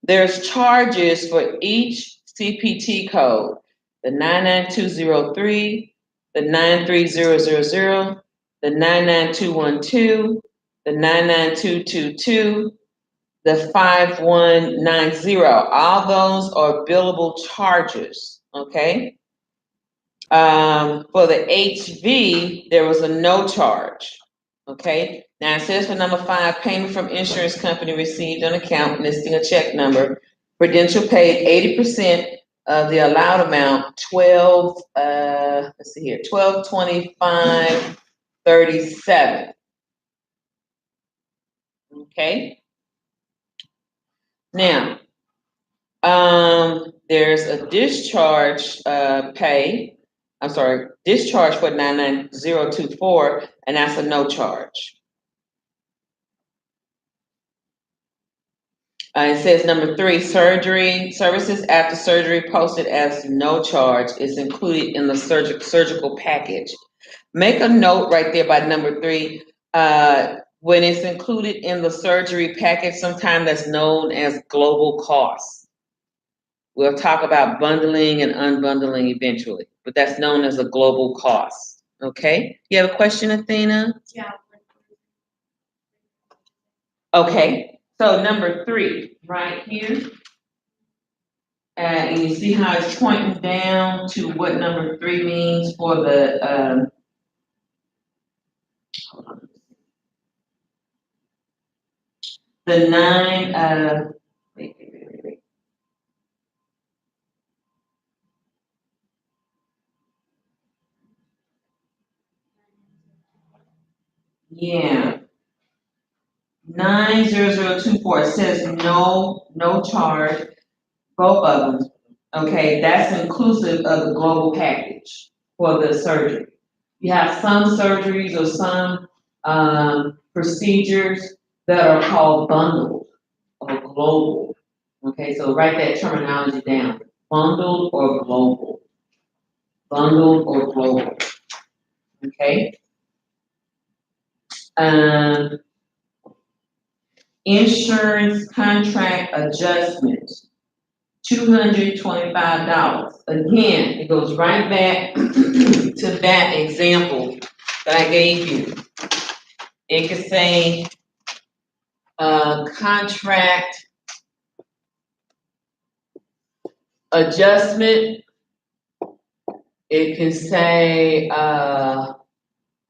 There's charges for each CPT code, the 99203, the 93000, the 99212, the 99222, the 5190. All those are billable charges, okay? For the HV, there was a no charge, okay? Now it says for number 5, payment from insurance company received on account listing a check number. Prudential paid 80% of the allowed amount, 1225.37. Okay? Now, there's a discharge discharge for 99024, and that's a no charge. It says number 3, surgery services after surgery posted as no charge is included in the surgical package. Make a note right there by number 3. When it's included in the surgery package, sometimes that's known as global costs. We'll talk about bundling and unbundling eventually, but that's known as a global cost. Okay? You have a question, Athena? Yeah. Okay. So number 3, right here. And you see how it's pointing down to what number 3 means for the hold on. The 9 wait. Yeah. 90024, it says no charge, both of them. Okay, that's inclusive of the global package for the surgery. You have some surgeries or some procedures that are called bundled or global. Okay, so write that terminology down. Bundled or global. Bundled or global. Okay. Insurance contract adjustments, $225. Again, it goes right back to that example that I gave you. It could say contract adjustment. It can say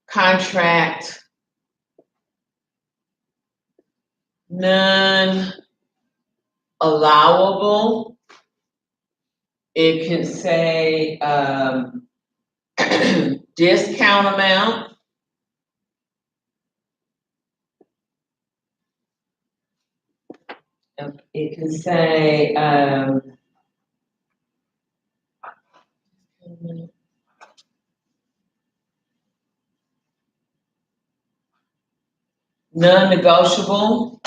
contract non-allowable. It can say discount amount. It can say Non-negotiable.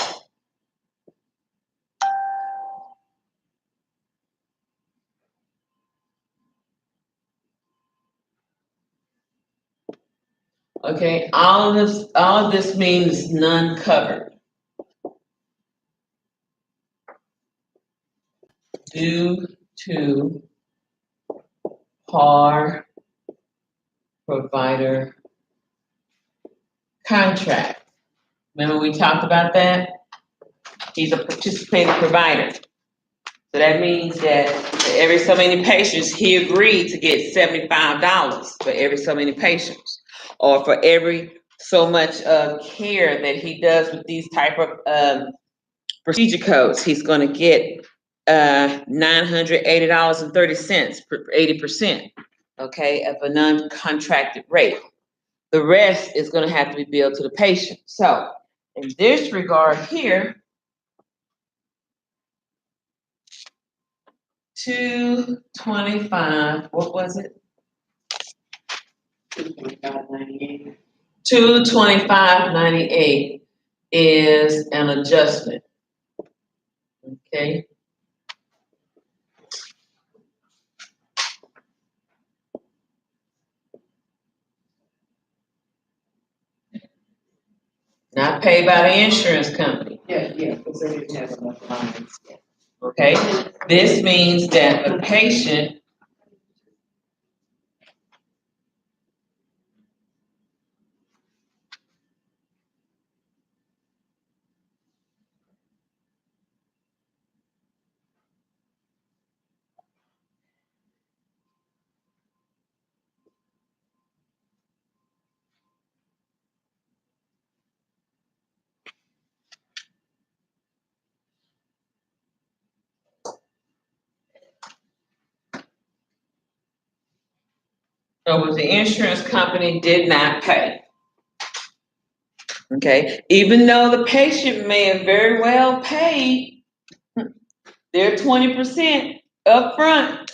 Okay, all of this means none covered. Due to par provider contract. Remember we talked about that? He's a participating provider. So that means that for every so many patients, he agreed to get $75 for every so many patients. Or for every so much care that he does with these type of procedure codes, he's gonna get $980.30 for 80%, okay, of a non-contracted rate. The rest is gonna have to be billed to the patient. So in this regard here, 225, what was it? 225.98. 225.98 is an adjustment. Okay. Not paid by the insurance company. Yeah, because they didn't have enough lines. Yeah. Okay. This means that the patient the insurance company did not pay. Okay, even though the patient may have very well paid their 20% upfront,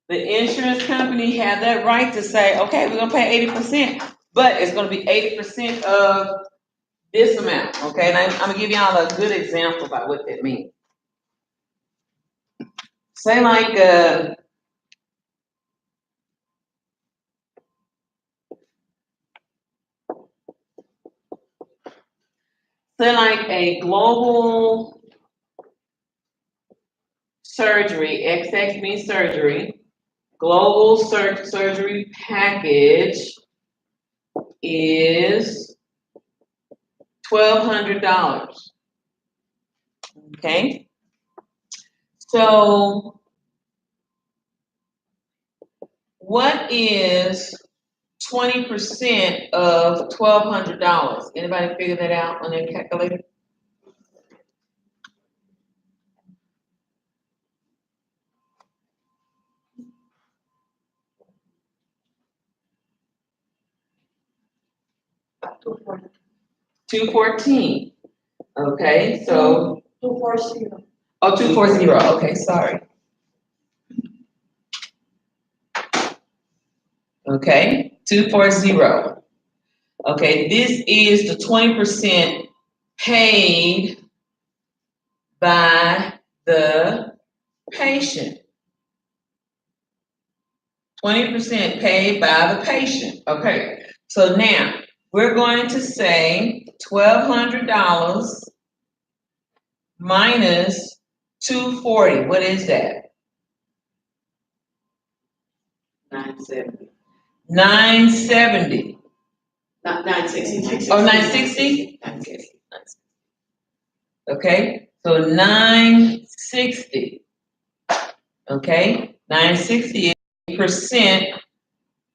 the insurance company had that right to say, okay, we're gonna pay 80%, but it's gonna be 80% of this amount. Okay, and I'm gonna give y'all a good example about what that means. Say like a global surgery, XX means surgery, global surgery package is $1,200. Okay? So what is 20% of $1,200? Anybody figure that out on their calculator? $214. Okay, so 240. oh, 240. Okay, sorry. Okay, 240. Okay, this is the 20% paid by the patient. 20% paid by the patient. Okay, so now we're going to say $1,200 minus 240. What is that? 970. 970. Not 960. Oh, 960? 960. Okay, so 960. Okay, 960%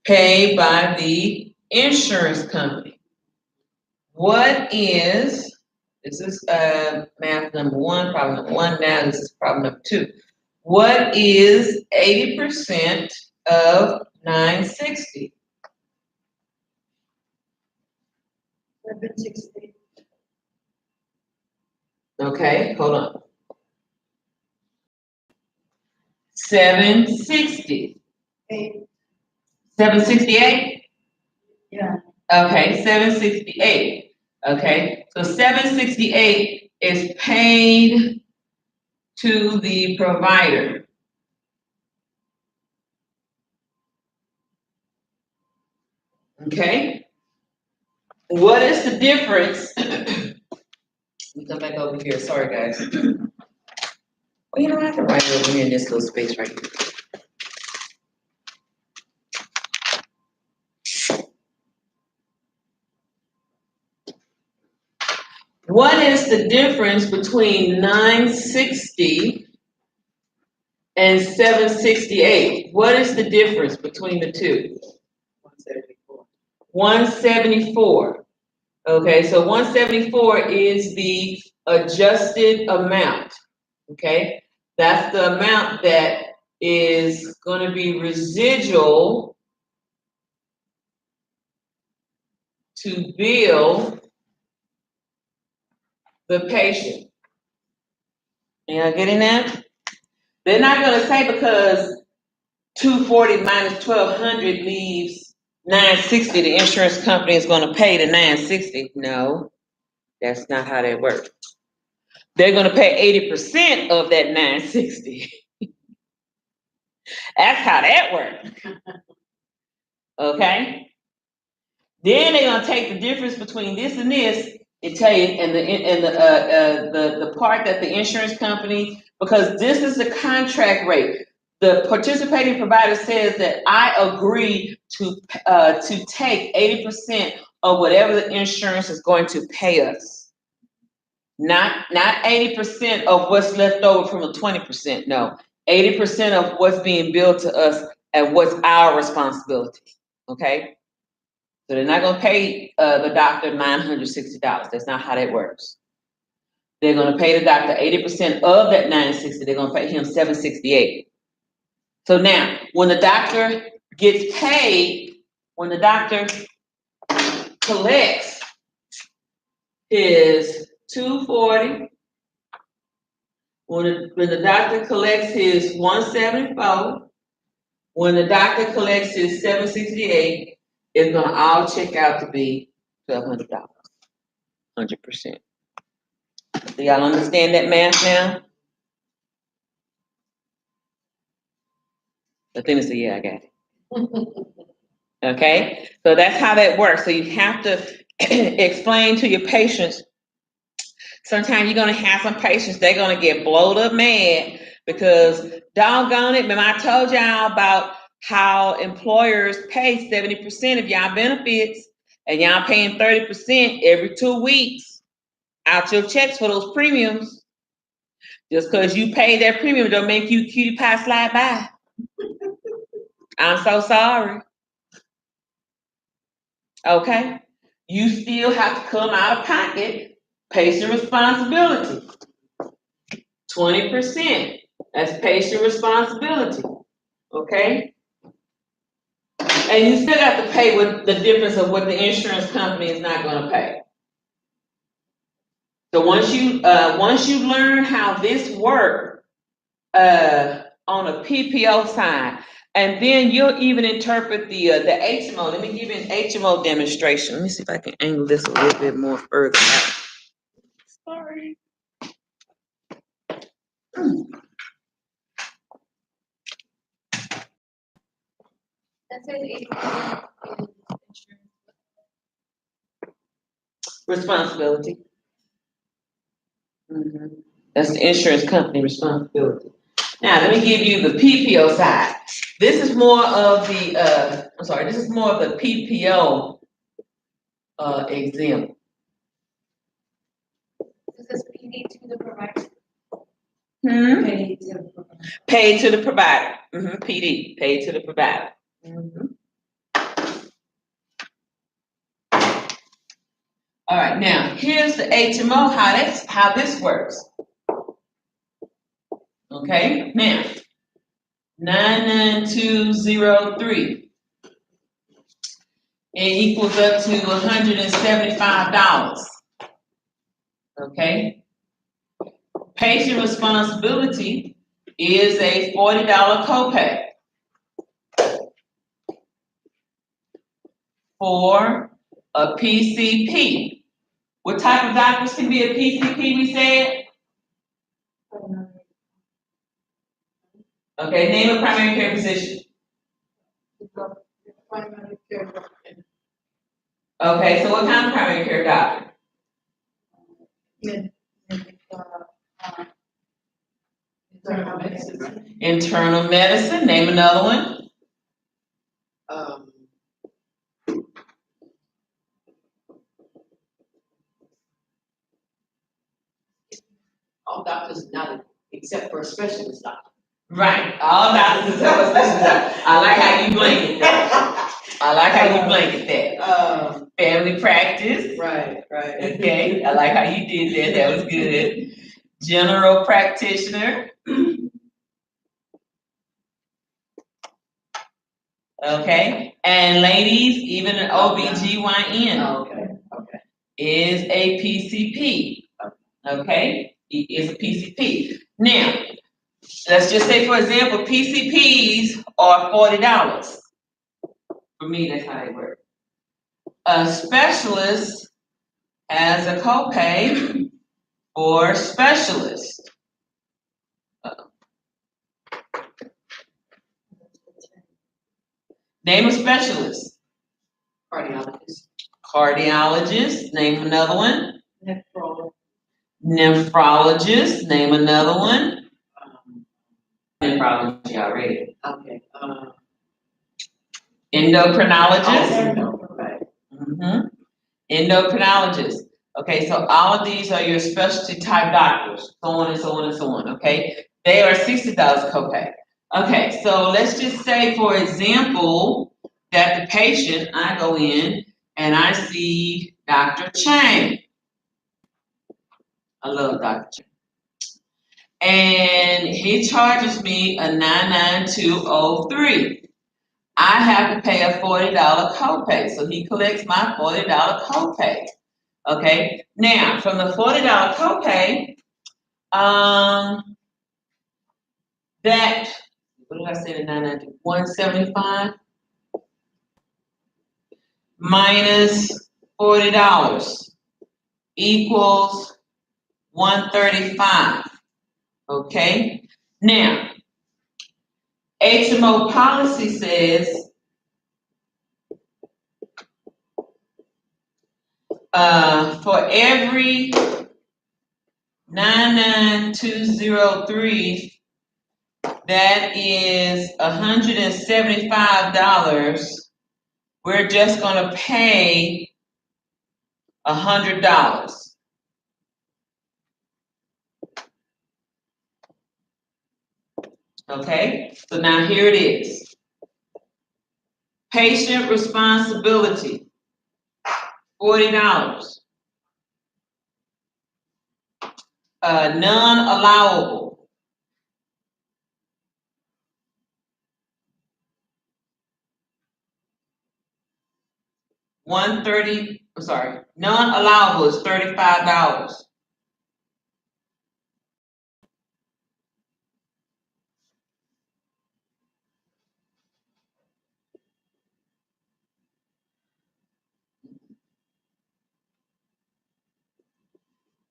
paid by the insurance company. What is, this is math number one, problem number one, now this is problem number two. What is 80% of 960? 760. Okay, hold on. 760. 768? Yeah. Okay, 768. Okay, so $768 is paid to the provider. Okay? What is the difference? Let me come back over here. Sorry, guys. Well, you don't have to write it over here in this little space right here. What is the difference between 960 and 768? What is the difference between the two? 174. 174. Okay, so 174 is the adjusted amount. Okay, that's the amount that is going to be residual to bill the patient. You know, getting that? They're not going to say because 240 minus 1200 leaves 960, the insurance company is going to pay the 960. No, that's not how that works. They're going to pay 80% of that 960. That's how that works. Okay? Then they're gonna take the difference between this and this and tell you, and the part that the insurance company, because this is the contract rate. The participating provider says that I agree to take 80% of whatever the insurance is going to pay us. Not 80% of what's left over from the 20%. No, 80% of what's being billed to us and what's our responsibility. Okay. So they're not going to pay the doctor $960. That's not how that works. They're going to pay the doctor 80% of that $960. They're going to pay him $768. So now, when the doctor gets paid, when the doctor collects his $240, when the doctor collects his $174, when the doctor collects his $768, it's going to all check out to be $1,200. 100%. Do y'all understand that math now? Athena said, yeah, I got it. Okay, so that's how that works. So you have to explain to your patients. Sometimes you're gonna have some patients, they're gonna get blowed up mad because doggone it, remember I told y'all about how employers pay 70% of y'all benefits and y'all paying 30% every 2 weeks out your checks for those premiums. Just because you pay that premium don't make you cutie pie slide by. I'm so sorry. Okay? You still have to come out of pocket, patient responsibility. 20%. That's patient responsibility. Okay? And you still have to pay with the difference of what the insurance company is not going to pay. So once you learn how this works on a PPO side, and then you'll even interpret the HMO. Let me give you an HMO demonstration. Let me see if I can angle this a little bit more further out. Sorry. That says 80% is insurance. Responsibility. That's the insurance company responsibility. Now let me give you the PPO side. This is more of the this is more of the PPO example. This is PD to the provider. Paid to the provider. Paid to the provider. PD, paid to the provider. All right, now here's the HMO, how this works. Okay, now 99203. It equals up to $175. Okay. Patient responsibility is a $40 copay for a PCP. What type of doctors can be a PCP, we said? Okay, name a primary care physician. Primary care. Okay, so what kind of primary care doctor? Internal medicine. Internal medicine, name another one. All doctors not, except for a specialist doctor. Right, all doctors have a specialty. I like how you blanket that. I like how you blanket that. Family practice. Right. Okay, I like how you did that. That was good. General practitioner. Okay, and ladies, even an OBGYN Okay. is a PCP. Okay, he is a PCP. Now, let's just say, for example, PCPs are $40. For me, that's how they work. A specialist has a copay for specialists. Name a specialist. Cardiologist. Cardiologist, name another one. Nephrologist. Nephrologist, name another one. Nephrology already. Okay. Endocrinologist. Right. Endocrinologist. Okay, so all of these are your specialty type doctors, so on and so on and so on, okay? They are $60 copay. Okay, so let's just say, for example, that the patient, I go in and I see Dr. Chang. I love Dr. Chang. And he charges me a $992.03. I have to pay a $40 copay, so he collects my $40 copay. Okay, now from the $40 copay, that, what did I say, the 990, 175 minus $40 equals 135. Okay, now HMO policy says for every 99203, that is $175. We're just going to pay $100. Okay, so now here it is. Patient responsibility, $40. Non-allowable, non-allowable is $35.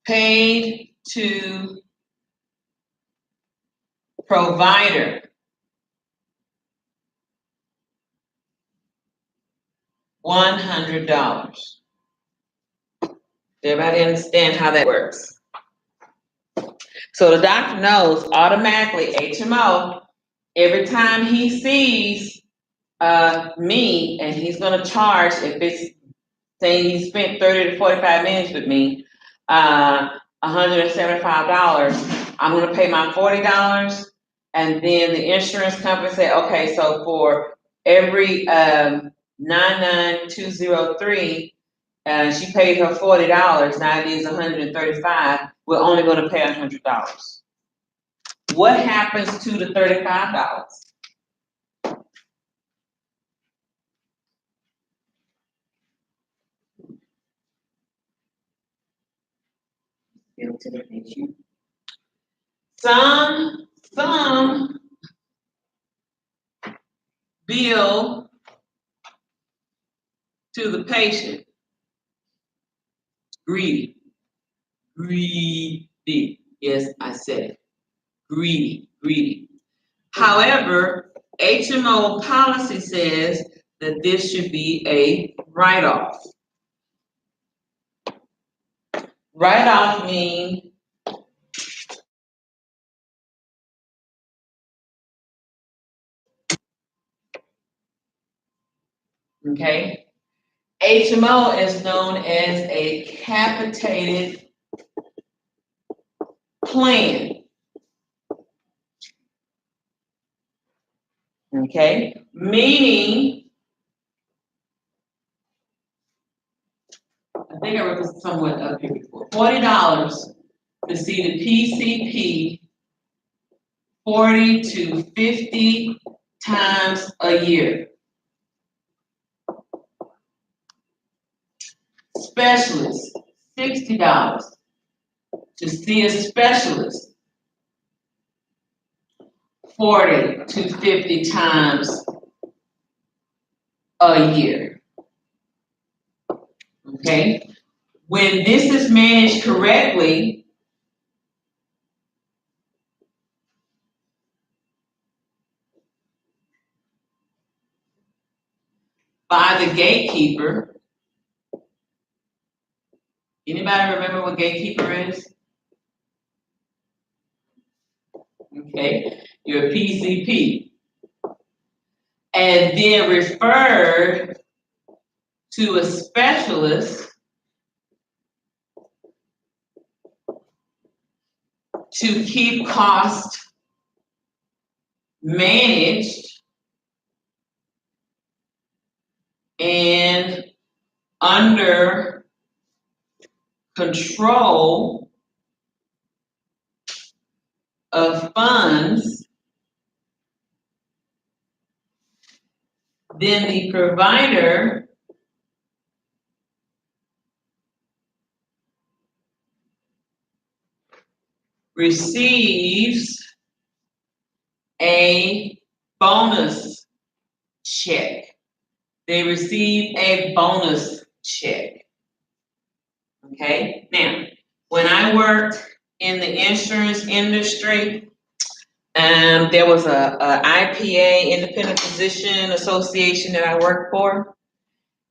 Paid to provider, $100. Everybody understand how that works? So the doctor knows automatically, HMO, every time he sees me, and he's going to charge, if it's saying he spent 30 to 45 minutes with me, $175, I'm going to pay my $40, and then the insurance company say, okay, so for every 99203, she paid her $40, now it is $135, we're only going to pay $100. What happens to the $35? To the patient. Some bill to the patient. Greedy. Greedy. Yes, I said it. Greedy, greedy. However, HMO policy says that this should be a write-off. Write-off means okay. HMO is known as a capitated plan. Okay, meaning, I think I wrote this somewhere up here before. $40 to see the PCP 40 to 50 times a year. Specialist, $60 to see a specialist 40 to 50 times a year. Okay? When this is managed correctly, by the gatekeeper, anybody remember what gatekeeper is? Okay, your PCP. And then referred to a specialist to keep costs managed and under control of funds, then the provider receives a bonus check. They receive a bonus check. Okay, now, when I worked in the insurance industry, there was a IPA, Independent Physician Association, that I worked for,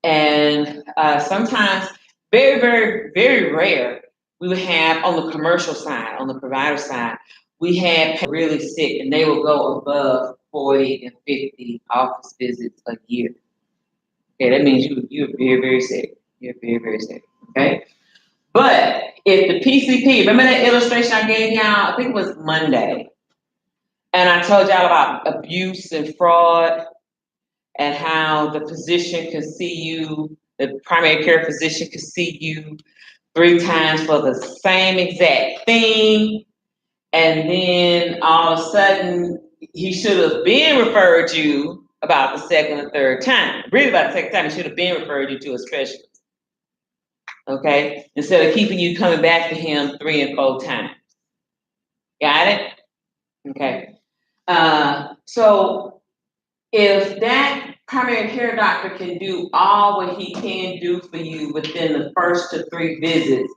and sometimes, very, very, very rare, we would have on the commercial side, on the provider side, we had people really sick, and they would go above 40 and 50 office visits a year. Okay, that means you're very, very sick. You're very, very sick. Okay, but if the PCP, remember that illustration I gave y'all? I think it was Monday. And I told y'all about abuse and fraud and how the physician could see you, the primary care physician could see you 3 times for the same exact thing. And then all of a sudden, he should have been referred you about the second or third time. Really, about the second time, he should have been referred you to a specialist. Okay? Instead of keeping you coming back to him 3 and 4 times. Got it? Okay. So if that primary care doctor can do all what he can do for you within the first to 3 visits,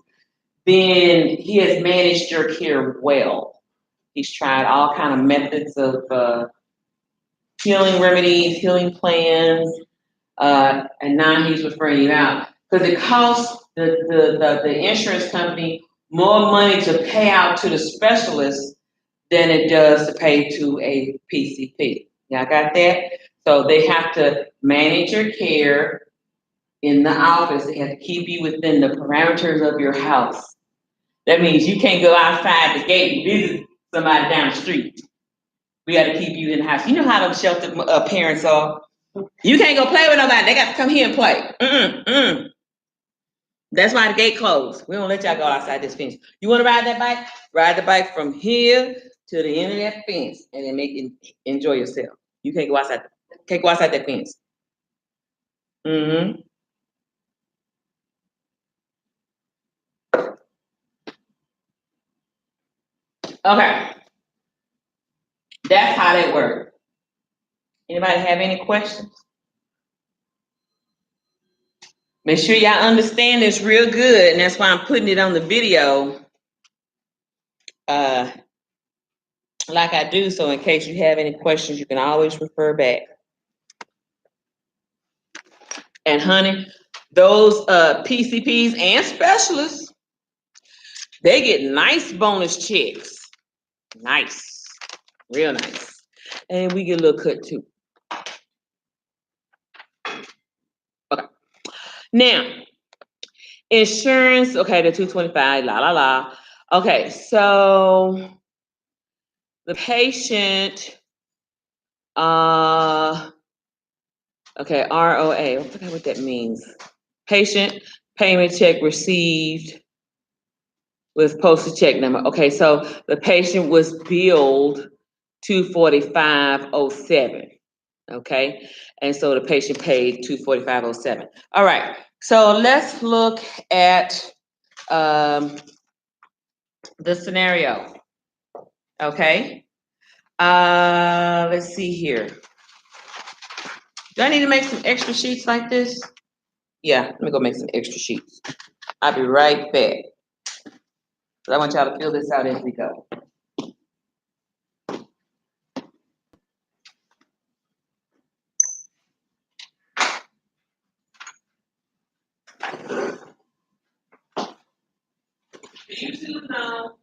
then he has managed your care well. He's tried all kind of methods of healing remedies, healing plans, and now he's referring you out. Because it costs the insurance company more money to pay out to the specialist than it does to pay to a PCP. Y'all got that? So they have to manage your care in the office. They have to keep you within the parameters of your house. That means you can't go outside the gate and visit somebody down the street. We got to keep you in the house. You know how them sheltered parents are. You can't go play with nobody. They got to come here and play. That's why the gate closed. We don't let y'all go outside this fence. You want to ride that bike? Ride the bike from here to the end of that fence, and then enjoy yourself. You can't go outside. Can't go outside that fence. Okay. That's how that works. Anybody have any questions? Make sure y'all understand this real good, and that's why I'm putting it on the video, like I do. So in case you have any questions, you can always refer back. And honey, those PCPs and specialists, they get nice bonus checks. Nice, real nice, and we get a little cut too. Okay, now. Insurance, okay, the 225, la la la. Okay, so the patient, okay, ROA, I forgot what that means. Patient payment check received with posted check number. Okay, so the patient was billed 245.07. Okay, and so the patient paid 245.07. All right, so let's look at the scenario. Okay. Let's see here. Do I need to make some extra sheets like this? Yeah, let me go make some extra sheets. I'll be right back. I want y'all to fill this out as we go. You know.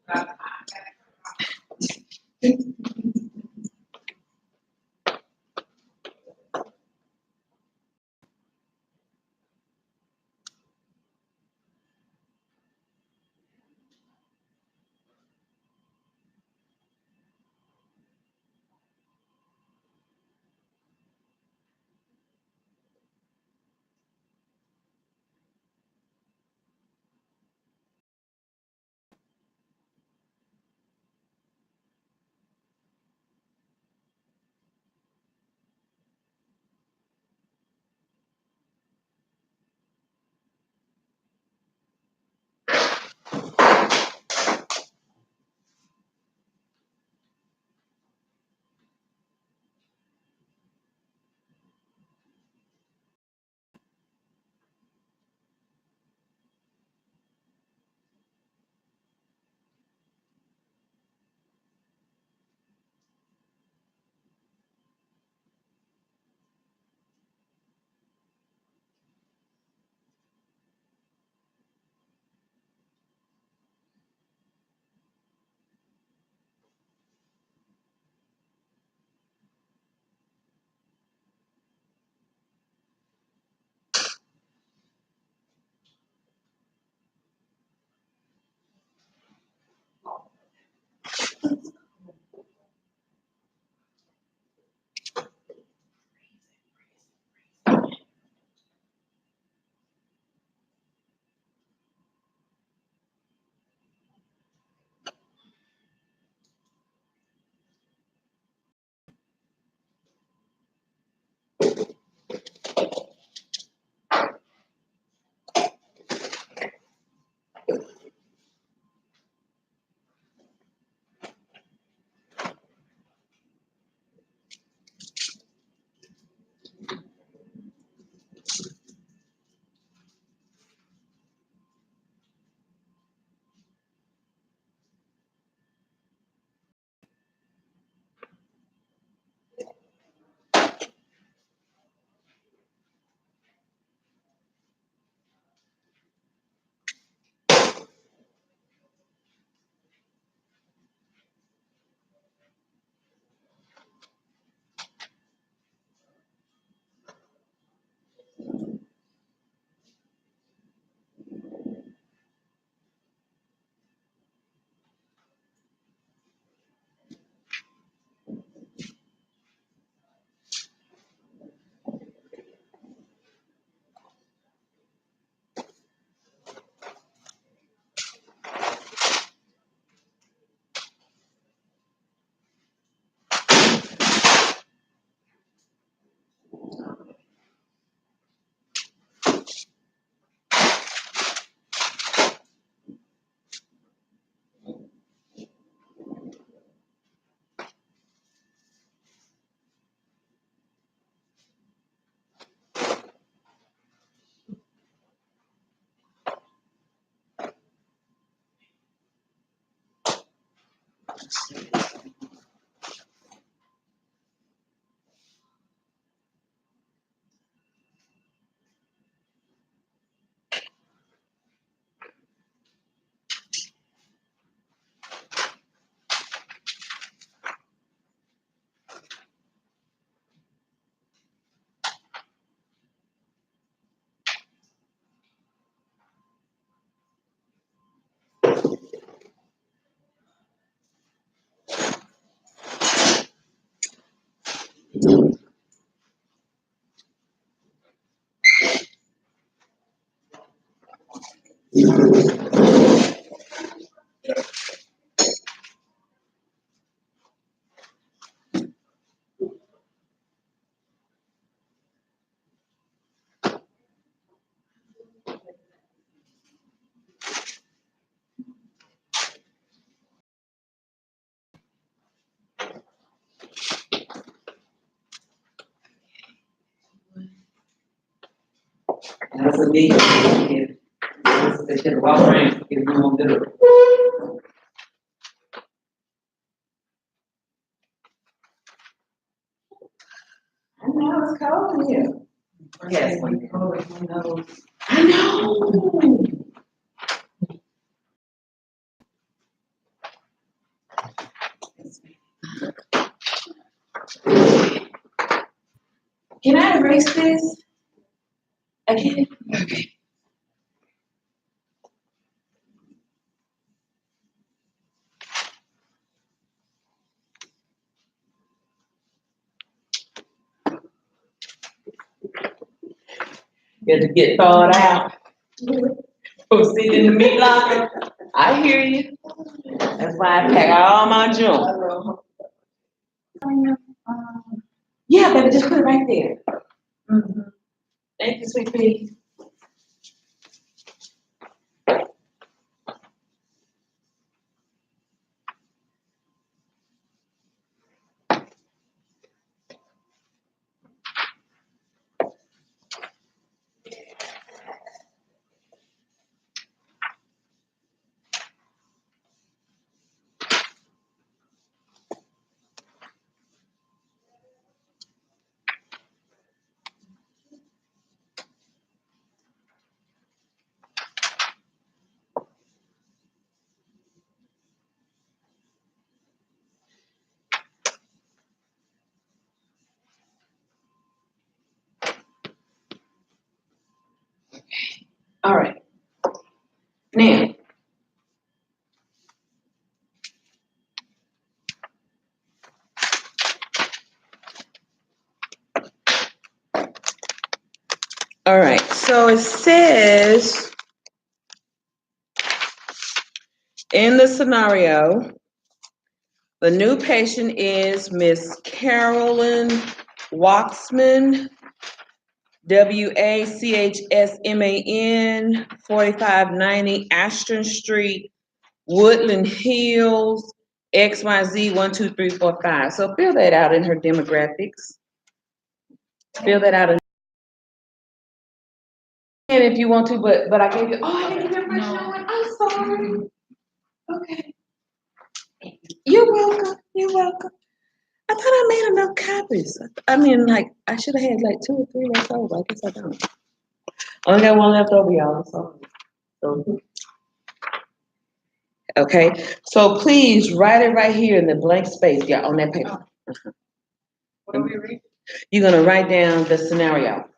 That's a need. They should walk around if you won't do it. I know, it's cold in here. Yes, when it's cold, it's one of those. I know. Can I erase this? Again? Okay. Got to get thawed out. Go sit in the meat locker. I hear you. That's why I pack all my junk. Yeah, baby, just put it right there. Thank you, sweet pea. All right. Now, all right, so it says in the scenario, the new patient is Miss Carolyn Waxman, WACHSMAN, 4590 Ashton Street, Woodland Hills, XYZ 12345. So fill that out in her demographics. Fill that out. And if you want to, but I gave you, oh, I didn't give you a fresh No. one. I'm sorry. Okay. You're welcome. You're welcome. I thought I made enough copies. I mean, like, I should have had like 2 or 3 left over. I guess I don't. Only got one left over, y'all. Sorry. So, okay. So please write it right here in the blank space, yeah, on that paper. What are we reading? You're gonna write down the scenario.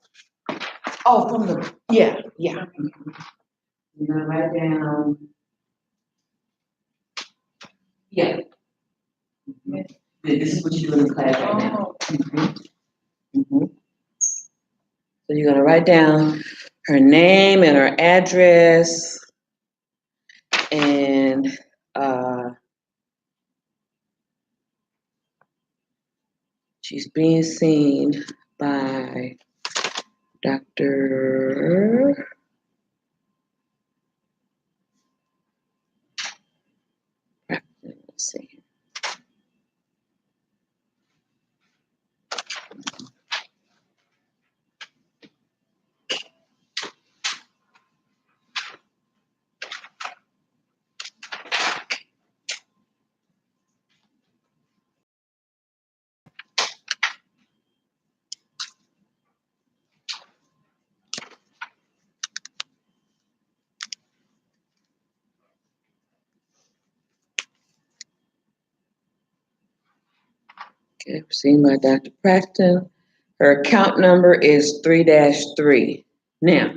Oh, from the, yeah. You're gonna write down. Yeah. This is what you do in class right now. So you're gonna write down her name and her address, and she's being seen by Dr. Let's see. Okay, seen by Dr. Preston. Her account number is 3-3. Now,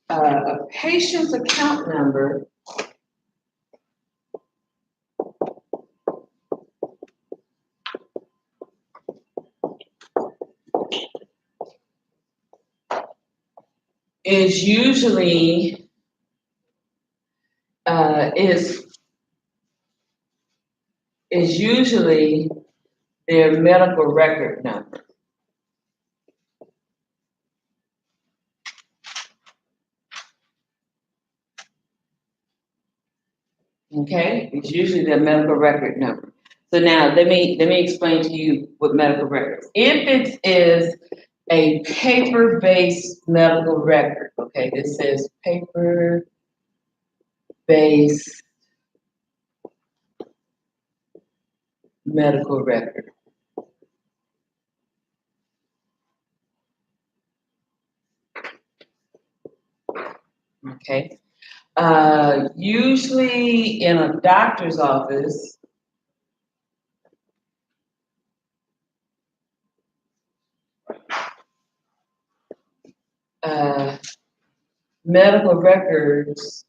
a patient's account number is usually is usually their medical record number. Okay, it's usually their medical record number. So now let me explain to you what medical records. If it is a paper-based medical record, okay, this says paper-based medical record. Okay. Usually in a doctor's office, medical records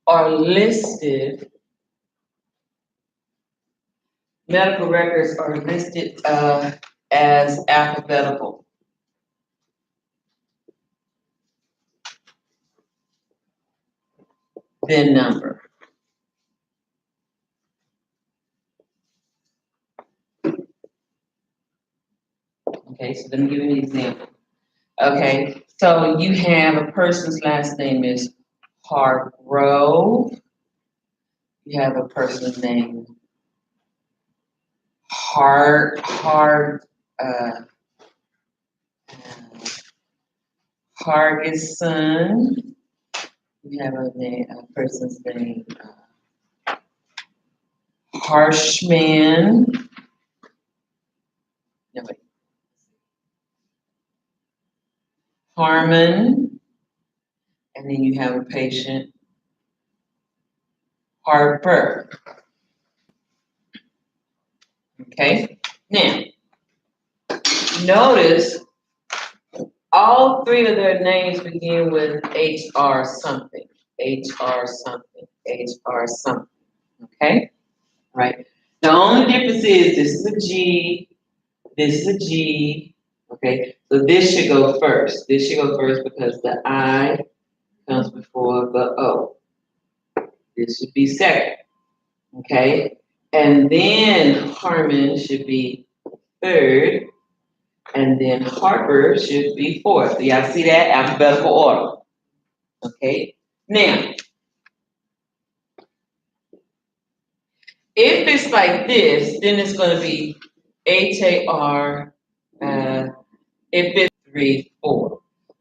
are listed, medical records are listed as alphabetical. Then number. Okay, so let me give you an example. Okay, so you have a person's last name is Hargrove. You have a person's name Hargison. You have a person's name Harshman. No, wait. Harmon. And then you have a patient Harper. Okay, now notice all three of their names begin with HR something, HR something, HR something. Okay, right. The only difference is this is a G, this is a G. Okay, so this should go first. This should go first because the I comes before the O. This should be second. Okay, and then Harmon should be third, and then Harper should be fourth. Do y'all see that? Alphabetical order. Okay, now, if it's like this, then it's going to be HAR, if it's 3, 4.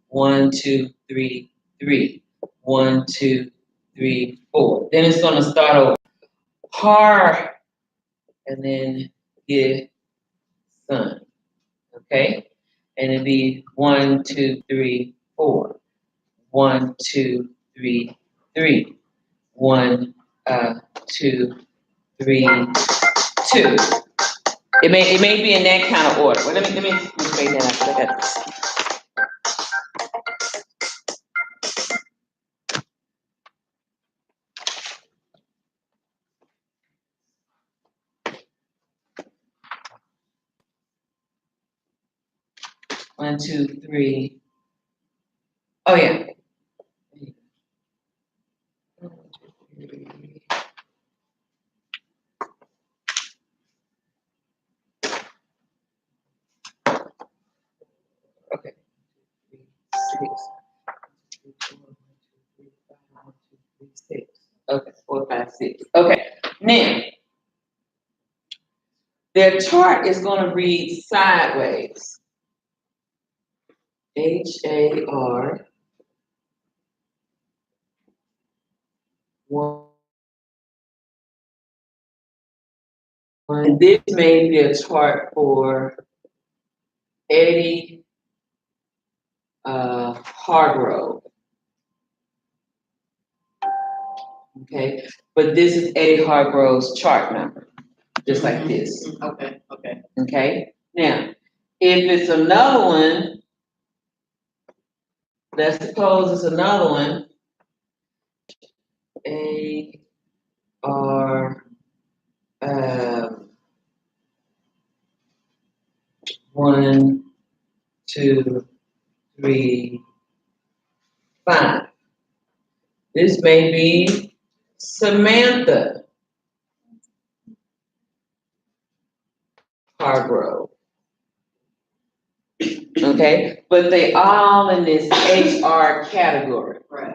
1, 2, 3, 3. 1, 2, 3, 4. Then it's going to start over. Har, and then get son. Okay? And it'd be 1, 2, 3, 4. 1, 2, 3, 3. 1, 2, 3, 2. It may be in that kind of order. Well, let me say that. I got this. 1, 2, 3. Oh yeah. Okay. 3, 6. 1, 2, 3, 6. Okay, 4, 5, 6. Okay. Now, their chart is going to read sideways. HAR 1. And this may be a chart for Eddie Hargrove. Okay, but this is Eddie Hargrove's chart number, just like this. Okay. Okay, now, if it's another one, let's suppose it's another one, A R 1, 2, 3, 5. This may be Samantha Hargrove. Okay, but they all in this HR category. Right.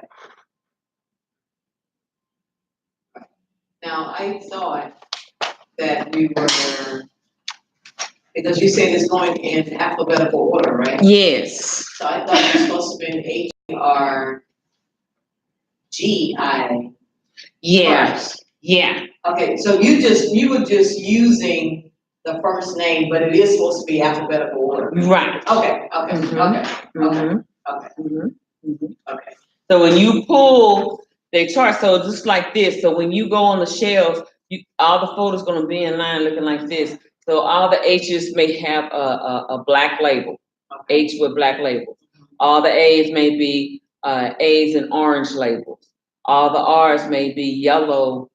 Now, I thought that we were, because you said it's going in alphabetical order, right? Yes. So I thought it was supposed to be HRGI. Yeah. first. Yeah. Okay, so you were just using the first name, but it is supposed to be alphabetical order. Right. Okay. Mhm. Okay. So when you pull the chart, so just like this, so when you go on the shelves, all the photos gonna be in line looking like this. So all the H's may have a black label, H with black label. All the A's may be A's and orange labels. All the R's may be yellow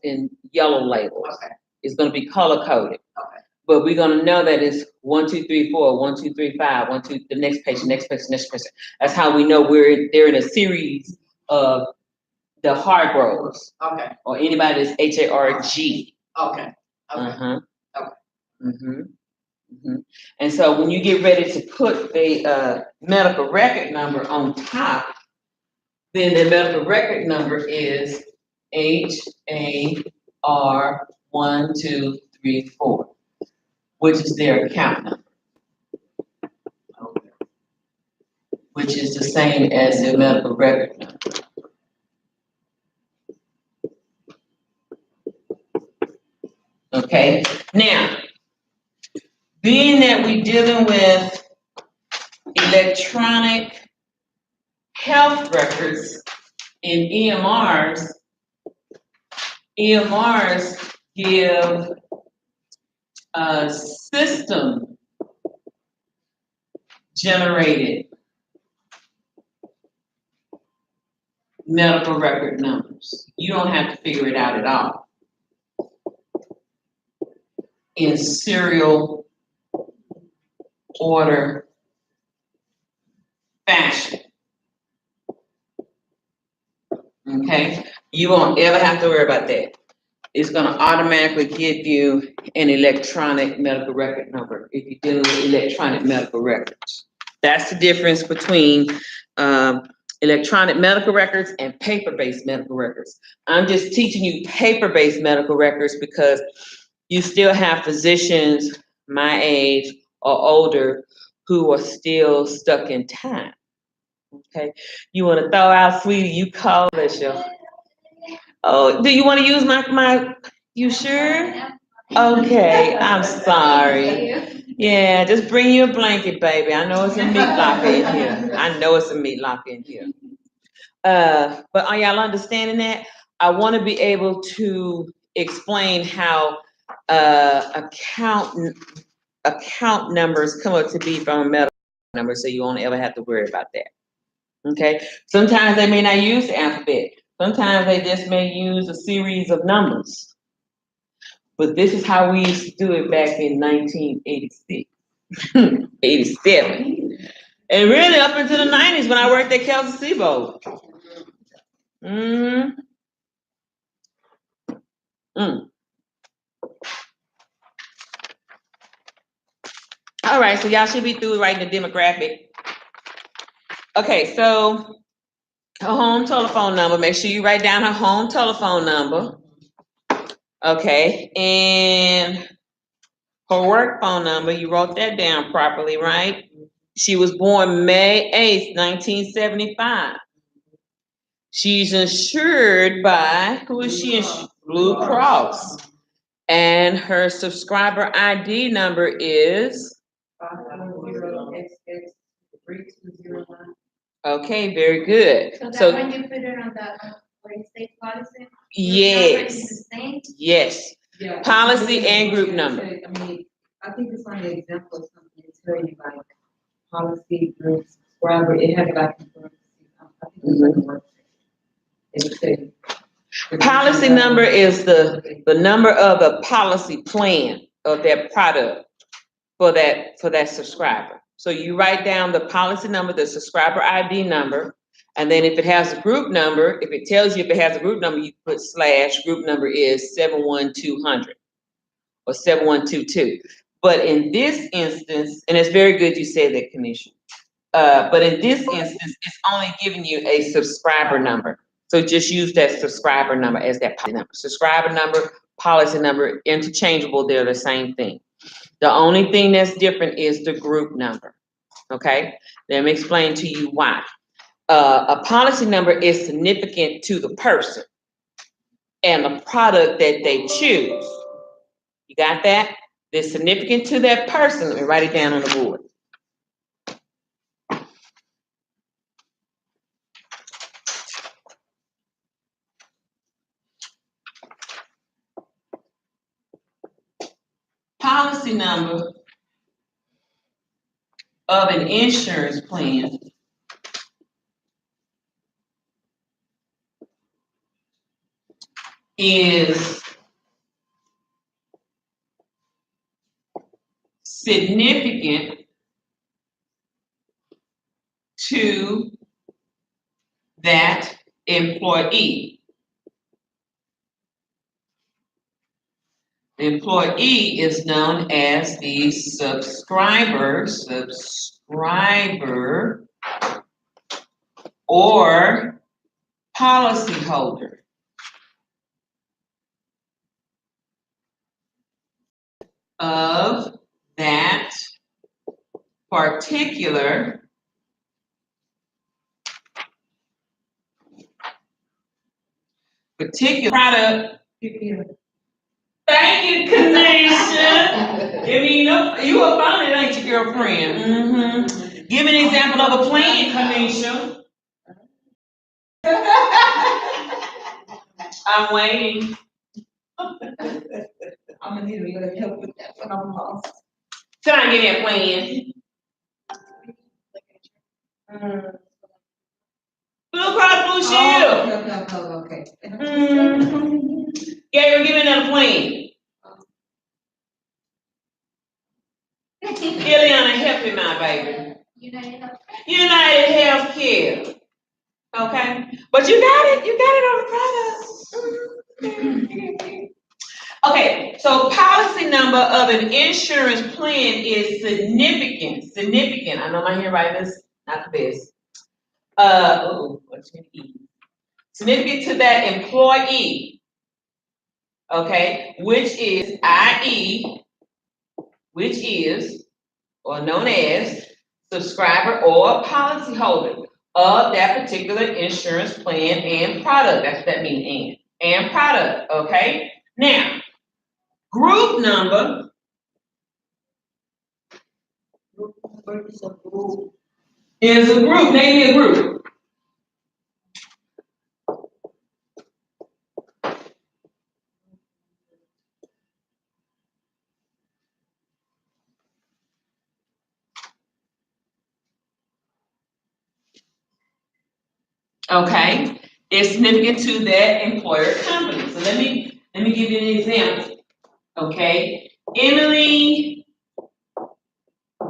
in yellow labels. Okay. It's gonna be color coded. Okay. But we're gonna know that it's 1, 2, 3, 4, 1, 2, 3, 5, 1, 2, the next page, next page, next page. That's how we know they're in a series of the Hargroves Okay. or anybody that's HARG. Okay. Uh-huh. Okay. Mm-hmm. Mm-hmm. And so when you get ready to put the medical record number on top, then the medical record number is HAR 1, 2, 3, 4, which is their account number, which is the same as their medical record number. Okay, now, being that we're dealing with electronic health records in EMRs give a system generated medical record numbers. You don't have to figure it out at all. In serial order fashion. Okay? You won't ever have to worry about that. It's gonna automatically give you an electronic medical record number if you're dealing with electronic medical records. That's the difference between electronic medical records and paper-based medical records. I'm just teaching you paper-based medical records because you still have physicians my age or older who are still stuck in time. Okay, you want to throw out, sweetie? You call us, yo. Oh, do you want to use my? You sure? Okay, I'm sorry. Yeah, just bring you a blanket, baby. I know it's a meat locker in here. I know it's a meat locker in here. But are y'all understanding that? I want to be able to explain how account numbers come up to be from a medical number, so you won't ever have to worry about that. Okay. Sometimes they may not use the alphabet. Sometimes they just may use a series of numbers. But this is how we used to do it back in 1986, 87. And really up into the 90s when I worked at Kelsey Sibo. Mm. All right, so y'all should be through writing the demographic. Okay, so her home telephone number, make sure you write down her home telephone number. Okay, and her work phone number, you wrote that down properly, right? She was born May 8th, 1975. She's insured by, who is she? Blue Cross. And her subscriber ID number is? 510XX3201. Okay, very good. So that when you put it on the, what you say, policy, Yes, The same? yes. Yeah. Policy and group number. I mean, I think it's on the example of something, it's really like policy, group, subscriber, it had like. I think it's like a work. It said. Policy number is the number of the policy plan of that product for that subscriber. So you write down the policy number, the subscriber ID number, and then if it has a group number, if it tells you if it has a group number, you put / group number is 71200 or 7122. But in this instance, and it's very good you said that, Kanisha. But in this instance, it's only giving you a subscriber number. So just use that subscriber number as that policy number. Subscriber number, policy number, interchangeable, they're the same thing. The only thing that's different is the group number, okay? Let me explain to you why. A policy number is significant to the person and the product that they choose. You got that? They're significant to that person. Let me write it down on the board. Policy number of an insurance plan is significant to that employee. The employee is known as the subscriber or policyholder of that particular product. Thank you, Kanisha. Give me you up on it, ain't your girlfriend? Mm-hmm. Give me an example of a plan, Kanisha. I'm waiting. I'm gonna need a little help with that when I'm lost. Can I get that plan? Blue Cross Blue Shield. Okay. Gabriel, give me another plan. Ileana, help him out, baby. United Healthcare. Okay, but you got it on the product. Okay, so policy number of an insurance plan is significant. I know my handwriting is not the best. What's your E? Significant to that employee. Okay, which is or known as subscriber or policyholder of that particular insurance plan and product. That's what that means, and product, okay? Now, group number is a group. Name me a group. Okay, it's significant to that employer company. So let me give you an example. Okay, Emily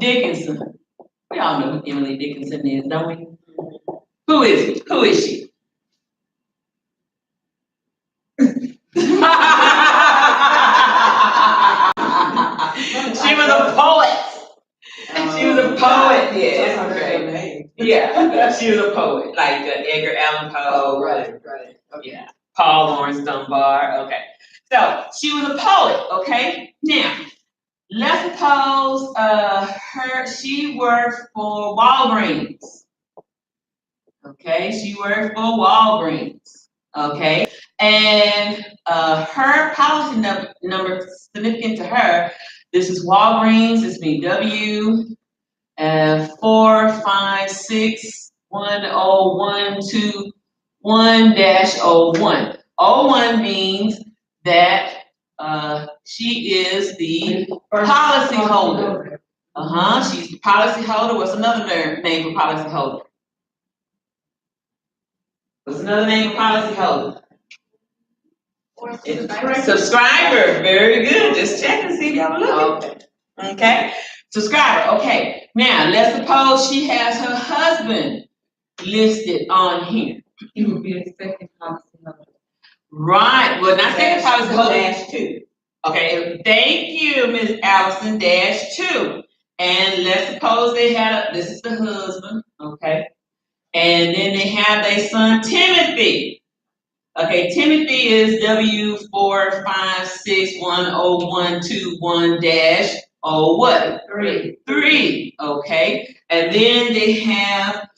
Dickinson. We all know who Emily Dickinson is, don't we? Who is it? Who is she? She was a poet. She was a poet. Yeah, that's great. Yeah, she was a poet, like Edgar Allan Poe. Oh, right. Okay. Yeah, Paul Laurence Dunbar. Okay, so she was a poet. Okay, now let's suppose she worked for Walgreens. Okay, she worked for Walgreens. Okay, and her policy number significant to her. This is Walgreens. This means W. 4561012 1-01. 01 means that she is the policy holder. She's the policy holder. What's another name for policy holder? What's another name for policy holder? Subscriber. Very good. Just check and see if y'all looking. Okay. Subscriber. Okay. Now let's suppose she has her husband listed on here. He would be the second policy holder. Right. Well, not second policy holder. -2. Okay. Thank you, Miss Allison. -2. And let's suppose they had this is the husband. Okay. And then they have their son Timothy. Okay, Timothy is W456101221-0 3. Okay, and then they have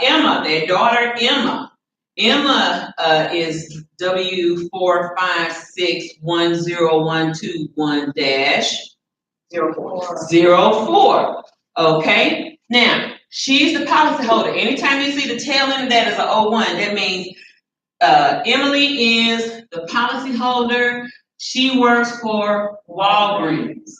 Emma, their daughter Emma. Emma is W456101221-04. Okay, now she's the policy holder. Anytime you see the tail end of that is an 01, that means Emily is the policy holder. She works for Walgreens.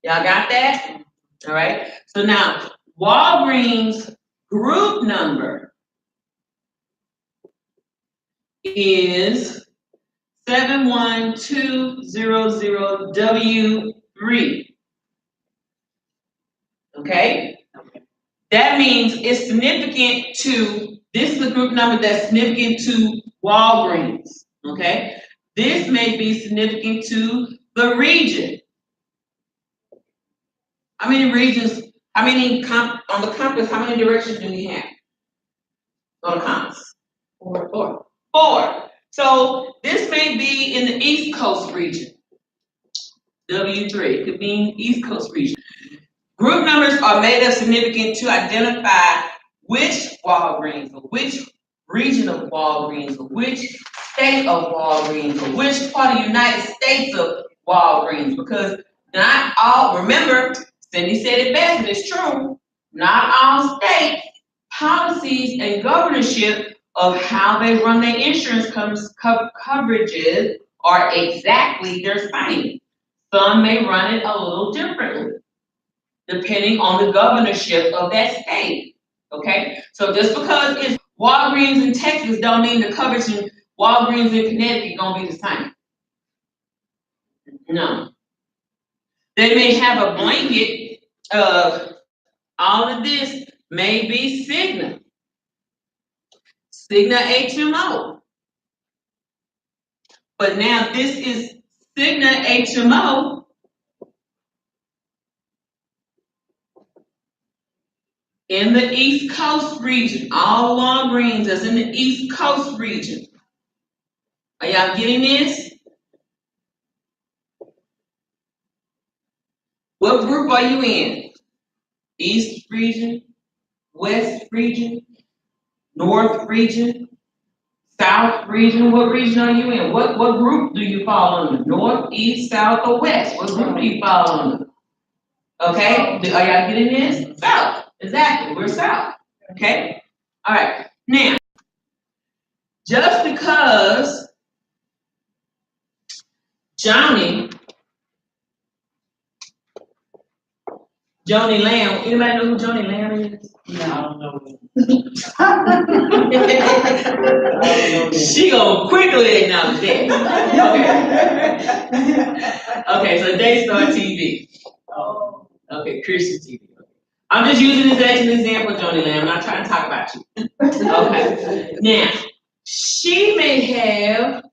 Y'all got that? All right. So now Walgreens group number is 71200W3. Okay. That means it's significant to, this is a group number that's significant to Walgreens, okay? This may be significant to the region. How many regions, on the compass, how many directions do we have? On the compass? Four. So this may be in the East Coast region. W3, it could be East Coast region. Group numbers are made of significant to identify which Walgreens, or which region of Walgreens, or which state of Walgreens, or which part of the United States of Walgreens. Because not all, remember, Cindy said it best, and it's true, not all state policies and governorship of how they run their insurance coverages are exactly the same. Some may run it a little differently, depending on the governorship of that state, okay? So just because it's Walgreens in Texas don't mean the coverage in Walgreens in Connecticut gonna be the same. No. They may have a blanket of all of this may be Cigna HMO. But now this is Cigna HMO in the East Coast region. All Walgreens is in the East Coast region. Are y'all getting this? What group are you in? East region, West region, North region, South region? What region are you in? What group do you fall under? North, East, South, or West? What group do you fall under? Okay, are y'all getting this? South, exactly, we're South, okay? All right, now, just because Johnny Lamb, anybody know who Johnny Lamb is? No, I don't know. She gonna quickly acknowledge that. Okay, so Daystar TV. Oh. Okay, Christian TV. I'm just using this as an example, Johnny Lamb. I'm not trying to talk about you. Okay. Now, she may have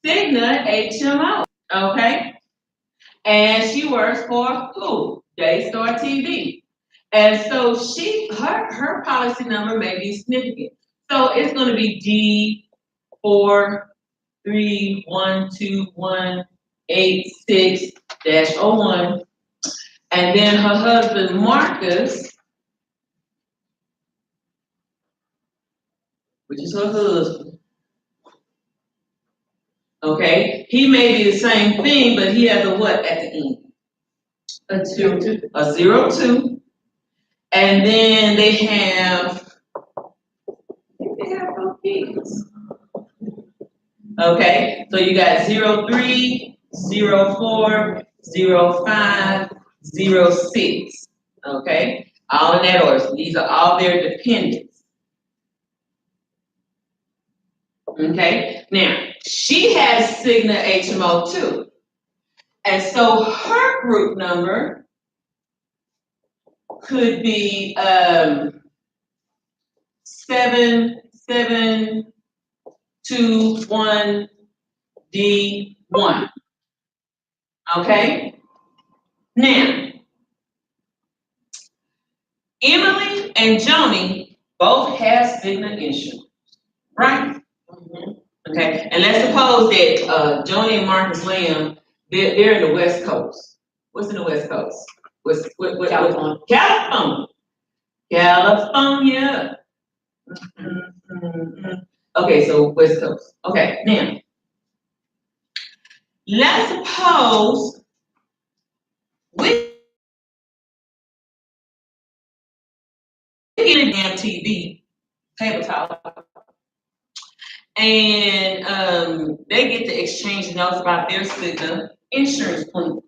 Cigna HMO. Okay. And she works for who? Daystar TV. And so her policy number may be significant. So it's going to be D4312186-01. And then her husband Marcus, which is her husband. Okay, he may be the same thing, but he has a what at the end? A 02. And then they have no kids. Okay, so you got 03, 04, 05, 06. Okay, all in that order. So these are all their dependents. Okay, now she has Cigna HMO too. And so her group number could be 7721D1. Okay? Now, Emily and Joni both have Cigna insurance, right? Okay, and let's suppose that Joni and Marcus Lamb, they're in the West Coast. What's in the West Coast? What California. California. Mm-hmm. Okay, so West Coast. Okay, now, let's suppose we get a damn TV, tabletop, and they get to exchange notes about their Cigna insurance plan.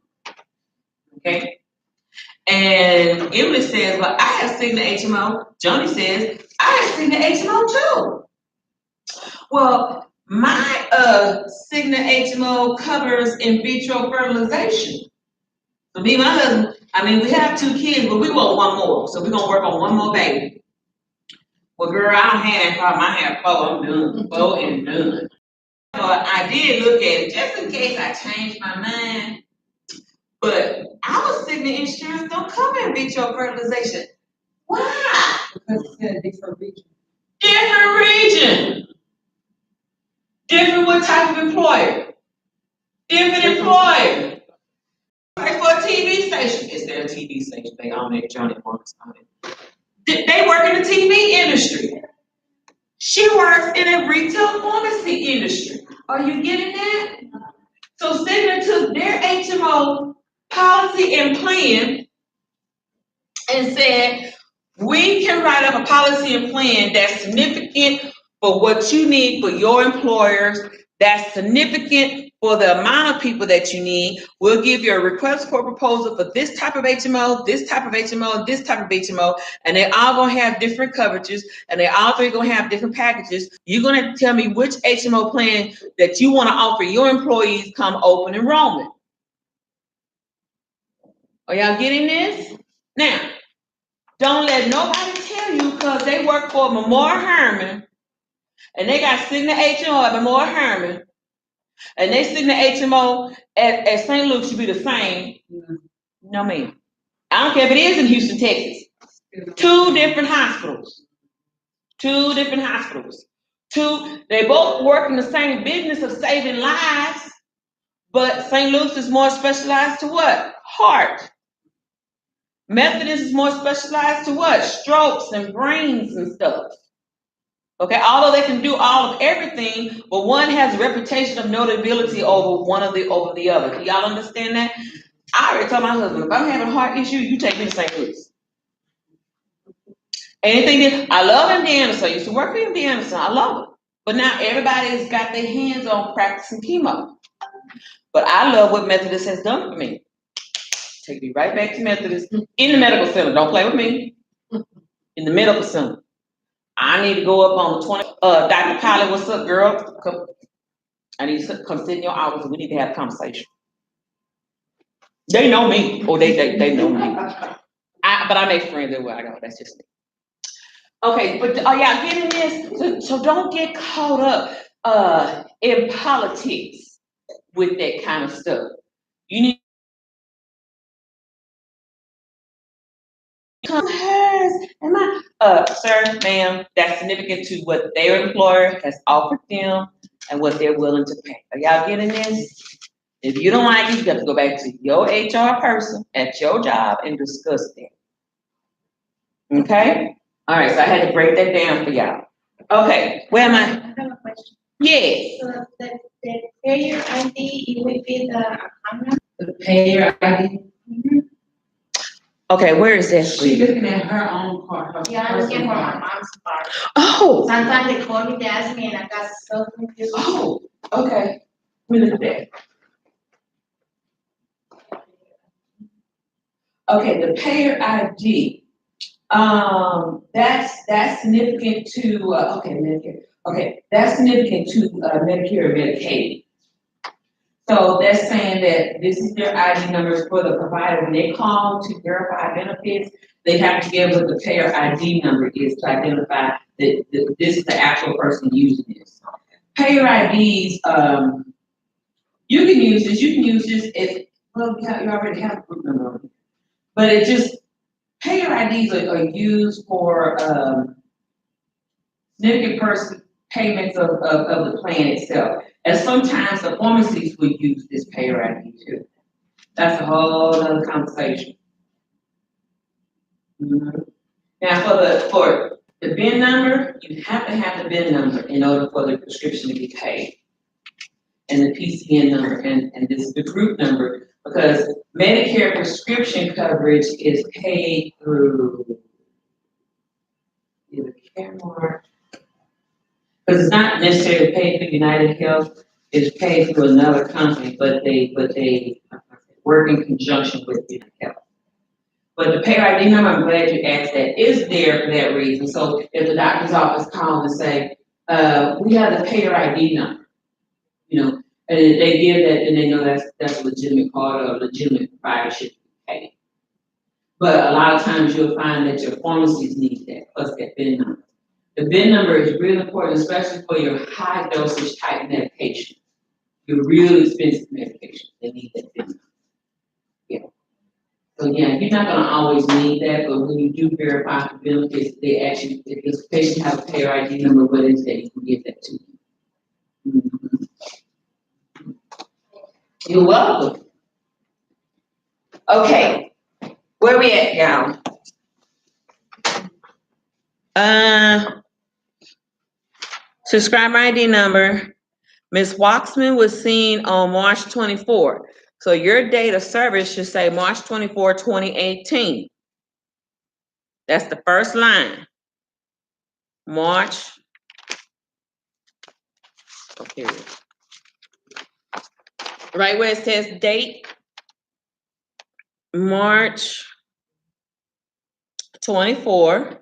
Okay? And Emily says, well, I have Cigna HMO. Joni says, I have Cigna HMO too. Well, my Cigna HMO covers in vitro fertilization. So me and my husband, we have 2 kids, but we want 1 more. So we're gonna work on 1 more baby. Well, girl, I don't have that problem. I have 4. I'm done. 4 and done. But I did look at it just in case I changed my mind. But our Cigna insurance don't cover in vitro fertilization. Why? Because it's in a different region. Different region. Different what type of employer? Different employer. Like for a TV station. Is there a TV station? They own it. Johnny Marks own it. They work in the TV industry. She works in a retail pharmacy industry. Are you getting that? So Cigna took their HMO policy and plan and said, we can write up a policy and plan that's significant for what you need for your employers, that's significant for the amount of people that you need. We'll give you a request for proposal for this type of HMO, this type of HMO, this type of HMO, and they're all gonna have different coverages, and they all 3 gonna have different packages. You're gonna tell me which HMO plan that you wanna offer your employees come open enrollment. Are y'all getting this? Now, don't let nobody tell you because they work for Memorial Hermann and they got Cigna HMO at Memorial Hermann and they Cigna HMO at St. Luke's should be the same. No, ma'am. I don't care if it is in Houston, Texas. 2 different hospitals. 2 different hospitals. They both work in the same business of saving lives, but St. Luke's is more specialized to what? Heart. Methodist is more specialized to what? Strokes and brains and stuff. Okay, although they can do all of everything, but one has a reputation of notability over the other. Do y'all understand that? I already told my husband, if I'm having a heart issue, you take me to St. Louis. Anything that I love MD Anderson. I used to work for MD Anderson. I love it. But now everybody's got their hands on practicing chemo. But I love what Methodist has done for me. Take me right back to Methodist in the medical center. Don't play with me. In the medical center. I need to go up on the 20. Dr. Polly, what's up, girl? Come. I need to come sit in your office and we need to have a conversation. They know me. Oh, they know me. But I make friends everywhere I go. That's just me. Okay, but are y'all getting this? So don't get caught up in politics with that kind of stuff. You need sir, ma'am, that's significant to what their employer has offered them and what they're willing to pay. Are y'all getting this? If you don't like it, you have to go back to your HR person at your job and discuss that. Okay? All right, so I had to break that down for y'all. Okay, where am I? I have a question. Yes. So the payer ID, it would be the account number? The payer ID. Okay, where is that? She's looking at her own part. Yeah, I'm looking for my mom's part. Oh, Sometimes they call me, they ask me, and I got so confused. oh, Okay, let me look at that. Okay, the payer ID. That's significant to, Medicare. Okay, that's significant to, Medicare and Medicaid. So that's saying that this is their ID numbers for the provider. When they call to verify benefits, they have to give what the payer ID number is to identify that this is the actual person using this. Payer IDs, you can use this if, well, you already have a group number. But it just, payer IDs are used for, significant person payments of the plan itself. And sometimes the pharmacies will use this payer ID too. That's a whole other conversation. Mhm. Now for the VIN number, you have to have the VIN number in order for the prescription to be paid. And the PCN number, and this is the group number, because Medicare prescription coverage is paid through either Caremark, because it's not necessarily paid through United Health, it's paid through another company, but they work in conjunction with United Health. But the payer ID number, I'm glad you asked that, is there for that reason. So if the doctor's office calls and say, we have the payer ID number, you know, and they give that, and they know that's a legitimate card or a legitimate provider should be paid. But a lot of times you'll find that your pharmacies need that, plus that VIN number. The VIN number is really important, especially for your high dosage type medication. Your really expensive medication, they need that VIN number. Yeah. So yeah, you're not gonna always need that, but when you do verify for benefits, they actually, if this patient has a payer ID number, what is that, you can give that to you. Mhm. You're welcome. Okay, where we at, y'all? Subscriber ID number. Ms. Waxman was seen on March 24. So your date of service should say March 24, 2018. That's the first line. March. Okay. Right where it says date. March 24.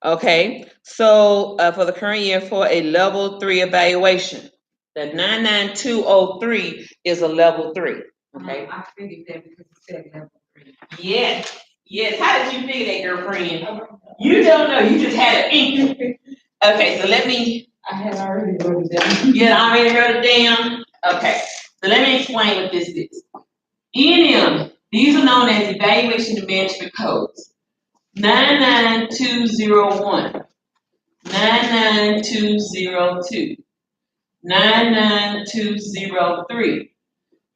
Okay. So for the current year for a level 3 evaluation. The 99203 is a level 3. Okay. I figured that because it said level 3. Yes. Yes. How did you figure that, girlfriend? You don't know. You just had an ink. Okay. So let me. I had already wrote it down. You had already wrote it down. Okay. So let me explain what this is. E&M. These are known as evaluation and management codes. 99201. 99202. 99203.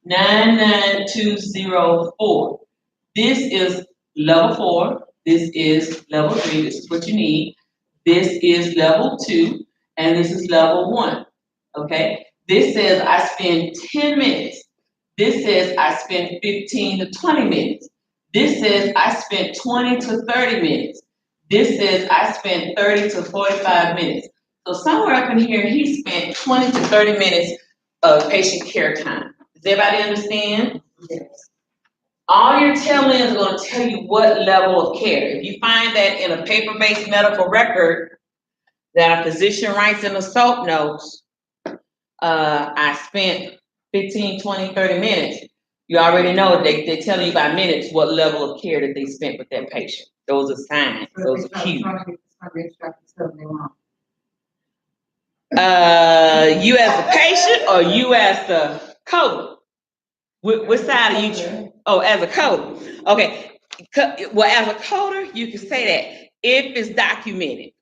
99204. This is level 4. This is level 3. This is what you need. This is level 2. And this is level 1. Okay? This says I spend 10 minutes. This says I spend 15 to 20 minutes. This says I spent 20 to 30 minutes. This says I spent 30 to 45 minutes. So somewhere up in here, he spent 20 to 30 minutes of patient care time. Does everybody understand? Yes. All your tell-ins are going to tell you what level of care. If you find that in a paper-based medical record that a physician writes in the SOAP notes, I spent 15, 20, 30 minutes, you already know they tell you by minutes what level of care that they spent with that patient. Those are signs, those are cues. You as a patient or you as the coder? Which side are you? Oh, as a coder. Okay. Well, as a coder, you can say that if it's documented.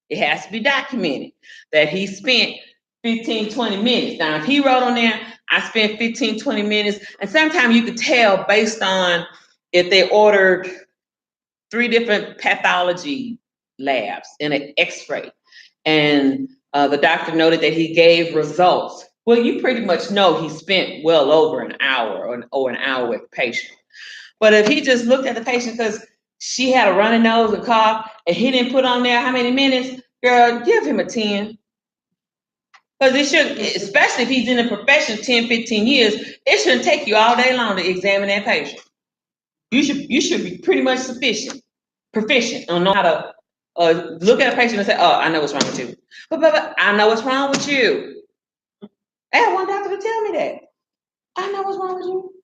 It has to be documented that he spent 15, 20 minutes. Now, if he wrote on there, I spent 15, 20 minutes, and sometimes you could tell based on if they ordered 3 different pathology labs and an x-ray, and the doctor noted that he gave results. Well, you pretty much know he spent well over an hour or an hour with the patient. But if he just looked at the patient because she had a runny nose and cough, and he didn't put on there how many minutes, girl, give him a 10. Because it should, especially if he's in the profession 10, 15 years, it shouldn't take you all day long to examine that patient. You should be pretty much proficient, and know how to look at a patient and say, oh, I know what's wrong with you. But I know what's wrong with you. I had one doctor to tell me that. I know what's wrong with you.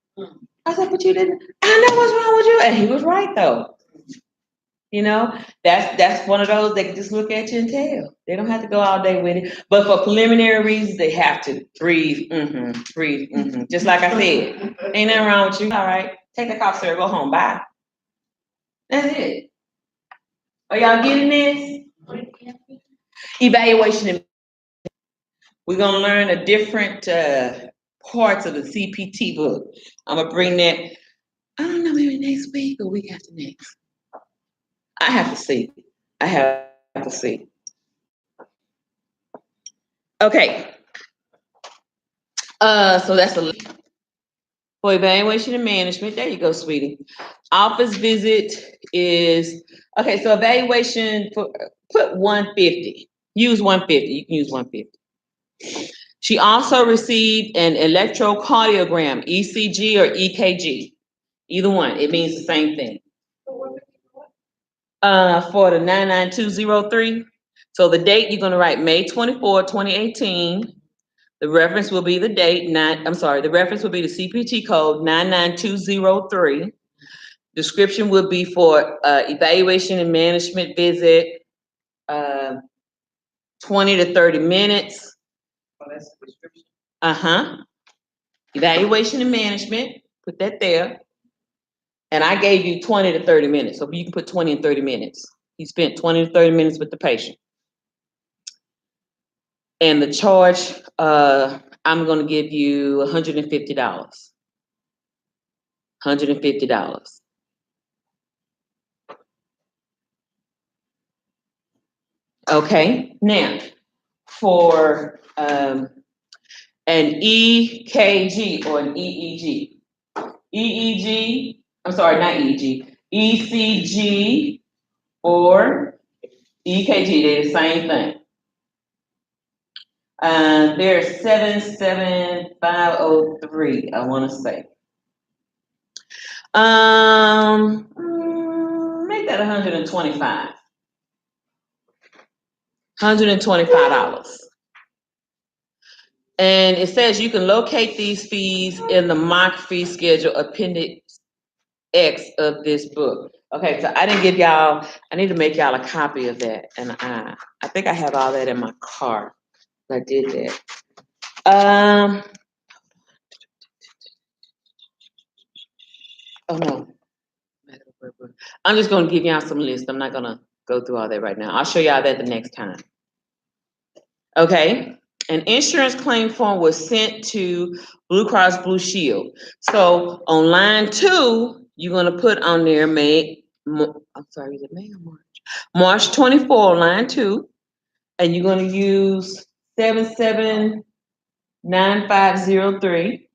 I said, but you didn't. I know what's wrong with you. And he was right though. You know, that's one of those they can just look at you and tell. They don't have to go all day with it. But for preliminary reasons, they have to breathe, breathe, just like I said. Ain't nothing wrong with you. All right, take the cough syrup, go home. Bye. That's it. Are y'all getting this? Evaluation. We're gonna learn a different parts of the CPT book. I'm gonna bring that. I don't know, maybe next week or week after next. I have to see. I have to see. Okay. So that's a for evaluation and management. There you go, sweetie. Office visit is okay. So evaluation put 150. Use 150. You can use 150. She also received an electrocardiogram, ECG or EKG. Either one. It means the same thing. For the 99203. So the date you're gonna write May 24, 2018. The reference will be the date, the reference will be the CPT code 99203. Description will be for evaluation and management visit, 20 to 30 minutes. Oh, that's the description. Evaluation and management, put that there. And I gave you 20 to 30 minutes, so you can put 20 and 30 minutes. You spent 20 to 30 minutes with the patient. And the charge, I'm gonna give you $150. $150. Okay, now for an EKG or an EEG. EEG, I'm sorry, not EEG, ECG or EKG, they're the same thing. There's 77503, I want to say. Make that 125. $125. And it says you can locate these fees in the mock fee schedule appendix X of this book. Okay, so I didn't give y'all, I need to make y'all a copy of that. And I think I have all that in my car. I did that. Oh no. I'm just gonna give y'all some lists. I'm not gonna go through all that right now. I'll show y'all that the next time. Okay. An insurance claim form was sent to Blue Cross Blue Shield. So on line 2, you're gonna put on there is it May or March? March 24, line 2, and you're gonna use 779503.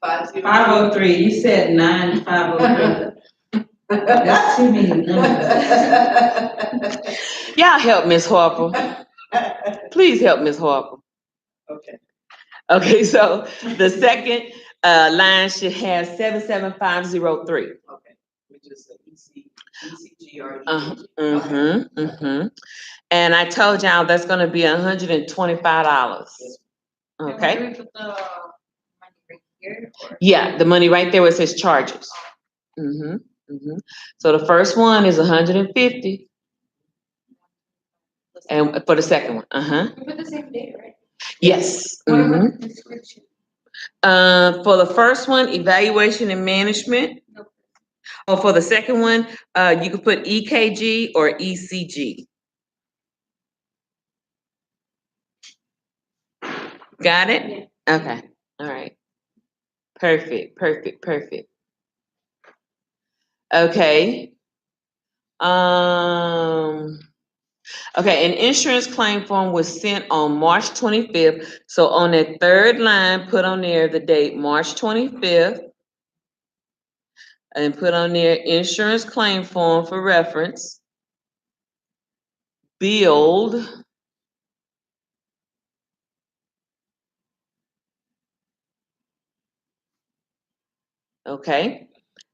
503, you said 9503. That's too many numbers. Y'all help Miss Harper. Please help Miss Harper. Okay. Okay, so the second line should have 77503. Okay. Which is the ECG or EKG. And I told y'all that's gonna be $125. Okay. Yeah, the money right there where it says charges. So the first one is 150. And for the second one, We put the same date, right? yes. What about the description? For the first one, evaluation and management. Oh, for the second one, you could put EKG or ECG. Got it? Yeah. Okay. All right. Perfect. Okay. Okay, an insurance claim form was sent on March 25th. So on that third line, put on there the date March 25th. And put on there insurance claim form for reference. billed okay.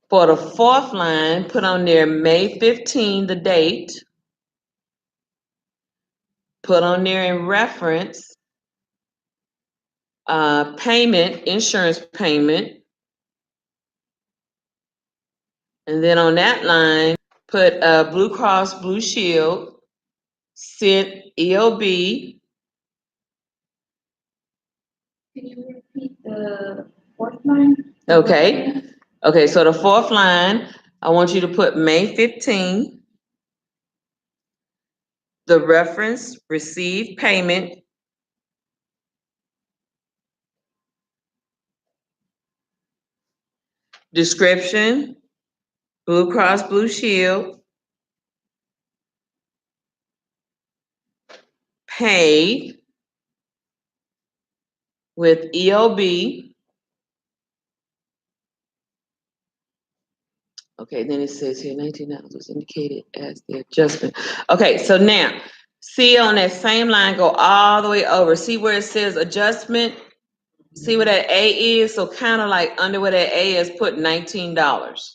For the fourth line, put on there May 15, the date. Put on there in reference, payment, insurance payment. And then on that line, put Blue Cross Blue Shield, sent EOB. Can you repeat the fourth line? Okay. Okay, so the fourth line, I want you to put May 15. The reference, received payment. Description, Blue Cross Blue Shield. Paid with EOB. Okay, then it says here $19 was indicated as the adjustment. Okay, so now, see on that same line, go all the way over. See where it says adjustment? See where that A is? So kind of like under where that A is, put $19.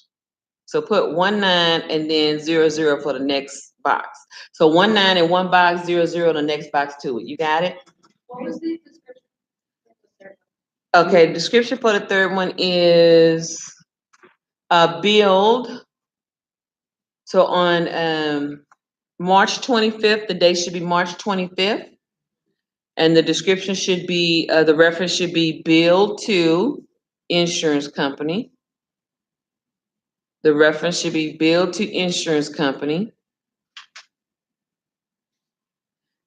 So put 19 and then 00 for the next box. So 19 in one box, 00 the next box to it. You got it? What was the description? Okay, description for the third one is billed. So on March 25th, the date should be March 25th. And the description should be, the reference should be billed to insurance company. The reference should be billed to insurance company.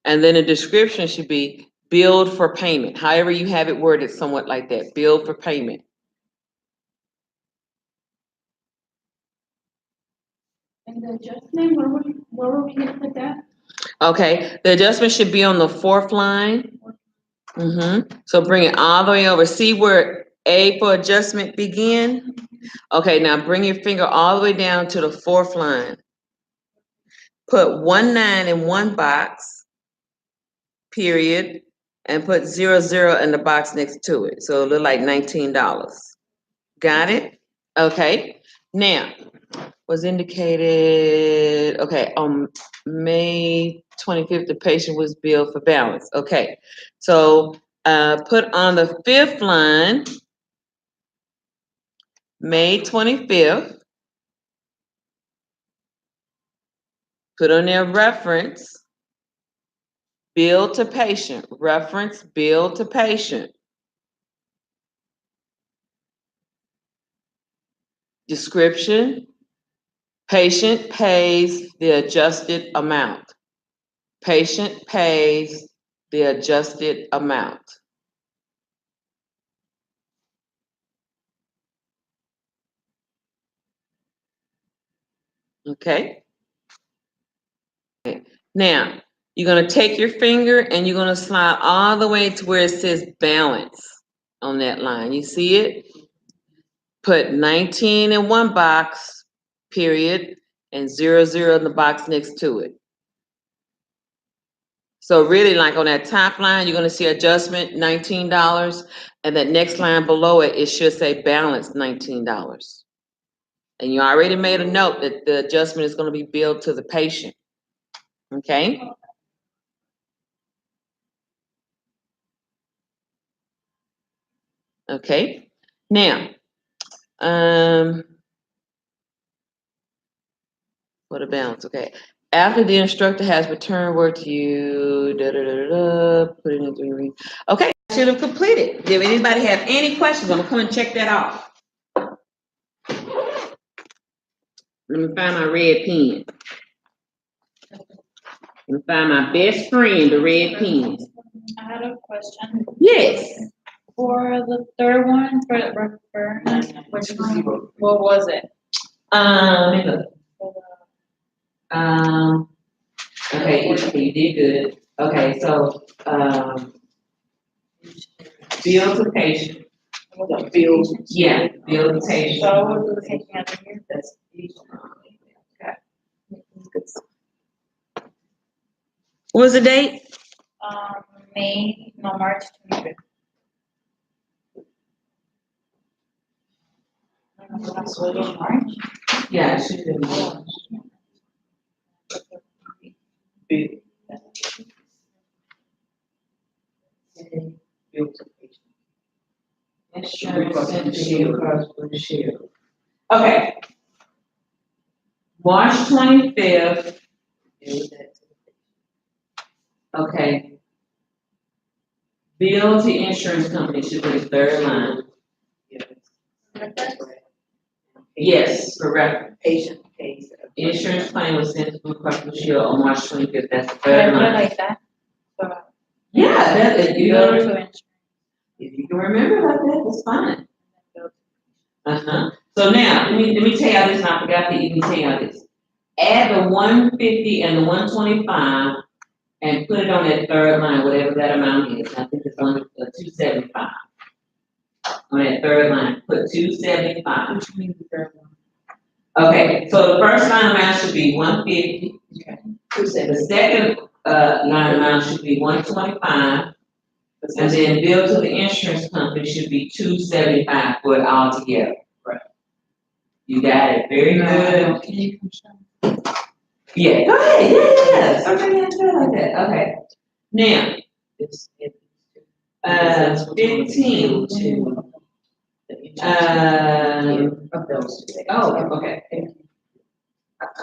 And then the description should be billed for payment. However you have it worded, somewhat like that, billed for payment. And the adjustment, where were we gonna put that? Okay, the adjustment should be on the fourth line. So bring it all the way over. See where A for adjustment begin? Okay, now bring your finger all the way down to the fourth line. Put 19 in one box, period, and put 00 in the box next to it. So it'll look like $19. Got it? Okay. Now, was indicated, okay, on May 25th, the patient was billed for balance. Okay. So put on the fifth line, May 25th. Put on their reference, bill to patient. Reference, bill to patient. Description, patient pays the adjusted amount. Patient pays the adjusted amount. Okay? Now, you're going to take your finger and you're going to slide all the way to where it says balance on that line. You see it? Put 19 in one box, period, and 00 in the box next to it. So really, like on that top line, you're going to see adjustment, $19, and that next line below it, it should say balance, $19. And you already made a note that the adjustment is going to be billed to the patient. Okay? Okay. Now, for the balance, okay. After the instructor has returned work to you, put it in 3 weeks. Okay, I should have completed. Did anybody have any questions? I'm gonna come and check that off. Let me find my red pen. Let me find my best friend, the red pen. I had a question. Yes. For the third one, for the reference, which one, what was it? Let me look. For Okay, you did good. Okay, so, bill to patient. Bill. Yeah, bill to the, patient. so what was the taking out of here? That's. Okay. What was the date? March 25th. March? Yeah, it should be more. Insurance and shield, across Blue Shield. Okay. March 25th. Okay. Bill to insurance company should be the third line. Yes, correct. Patient pays. Insurance claim was sent to Blue Cross Blue Shield on March 25th, that's the Can I third put it line. like that? So, Yeah, that is, bill to insurance. if you can remember like that, that's fine. So now, let me tell y'all this, and I forgot to even tell y'all this. Add the 150 and the 125 and put it on that third line, whatever that amount is. I think it's 275. On that third line, put 275. Which means the third one. Okay, so the first line amount should be 150. Okay. The second line amount should be 125. And then bill to the insurance company should be 275 for it all together. Right. You got it, very good. Can you confirm? Yeah, go ahead, yeah. Okay, yeah, do it like that, okay. Now, 15. Of those two. Oh, okay.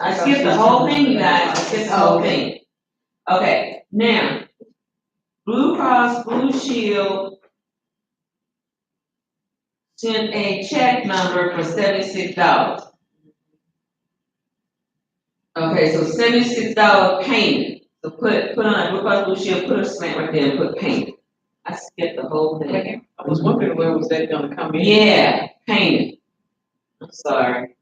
I skipped the whole thing, you guys, I skipped the whole thing. Okay, now, Blue Cross Blue Shield sent a check number for $76. Okay, so $76 payment. So put on Blue Cross Blue Shield, put a slant right there and put payment. I skipped the whole thing. I was wondering where was that gonna come in? Yeah, payment. I'm sorry.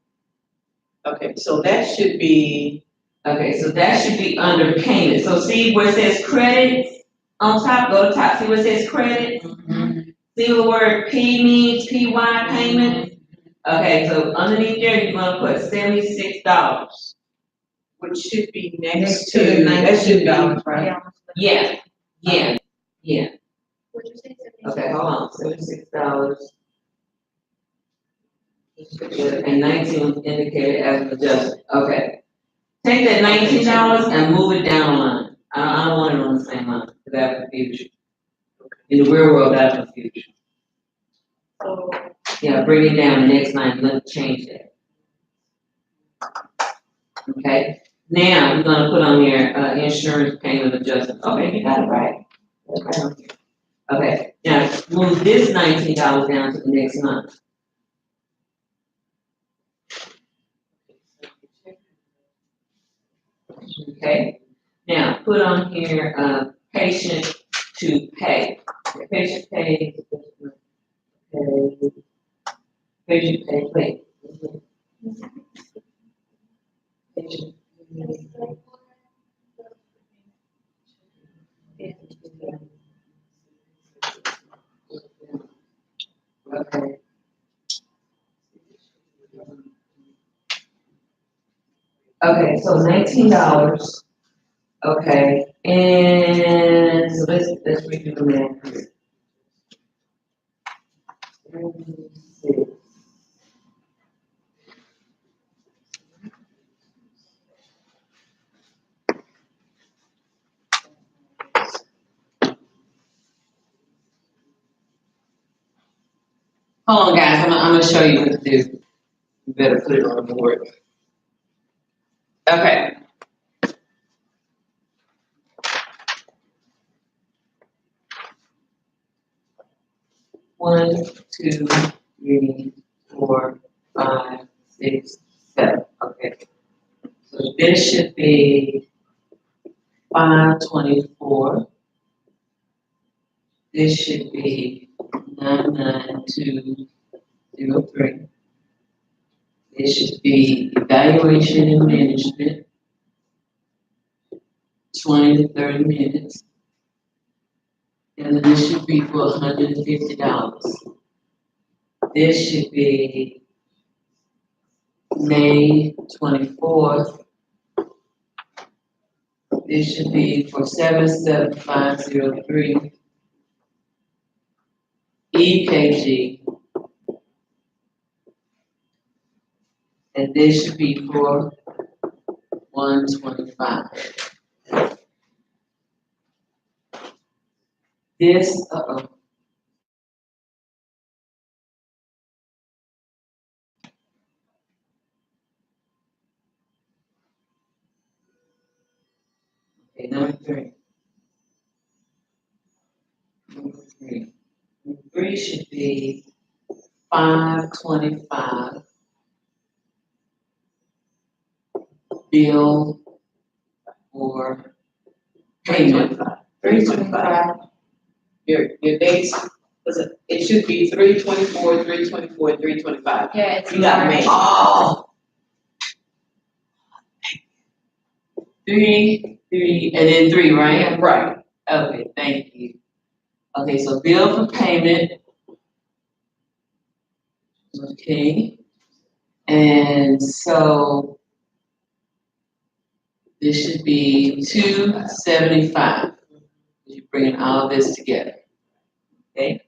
Okay, so that should be, Okay, so that should be under payment. So see where it says credit on top, go to top, see where it says credit? See the word P means PY payment? Okay, so underneath there, you're gonna put $76. which should be Next next to the to, that should be, $19, right? Yeah, yeah. What'd you say? Okay, hold on, $76. And 19 indicated as an adjustment, okay. Take that $19 and move it down a line. I don't want it on the same line, because that confuse you. In the real world, that confuse you. So, Yeah, bring it down the next line, let's change that. Okay, now we're gonna put on here, insurance payment adjustment. Okay, you got it right. Okay, now move this $19 down to the next month. Okay, now put on here, patient to pay. Patient pay, patient pay, wait. Patient. Okay. Okay, so $19. Okay, and so let's redo the math here. Hold on, guys, I'm gonna show you what to do. You better put it on the board. Okay. One, two, three, 4, 5, 6, 7. Okay. So this should be 524. This should be 99203. This should be evaluation and management, 20 to 30 minutes. And then this should be for $150. This should be May 24th. It should be for 77503 EKG. And this should be for 125. This, okay, number three. Number three. Number three should be 525 bill for payment. 325. Your dates, it should be 324, 324, 325. Yeah, it's You got May. Oh. 3, and then 3, right? Right. Okay, thank you. Okay, so bill for payment. Okay. And so this should be 275. You're bringing all this together. Okay.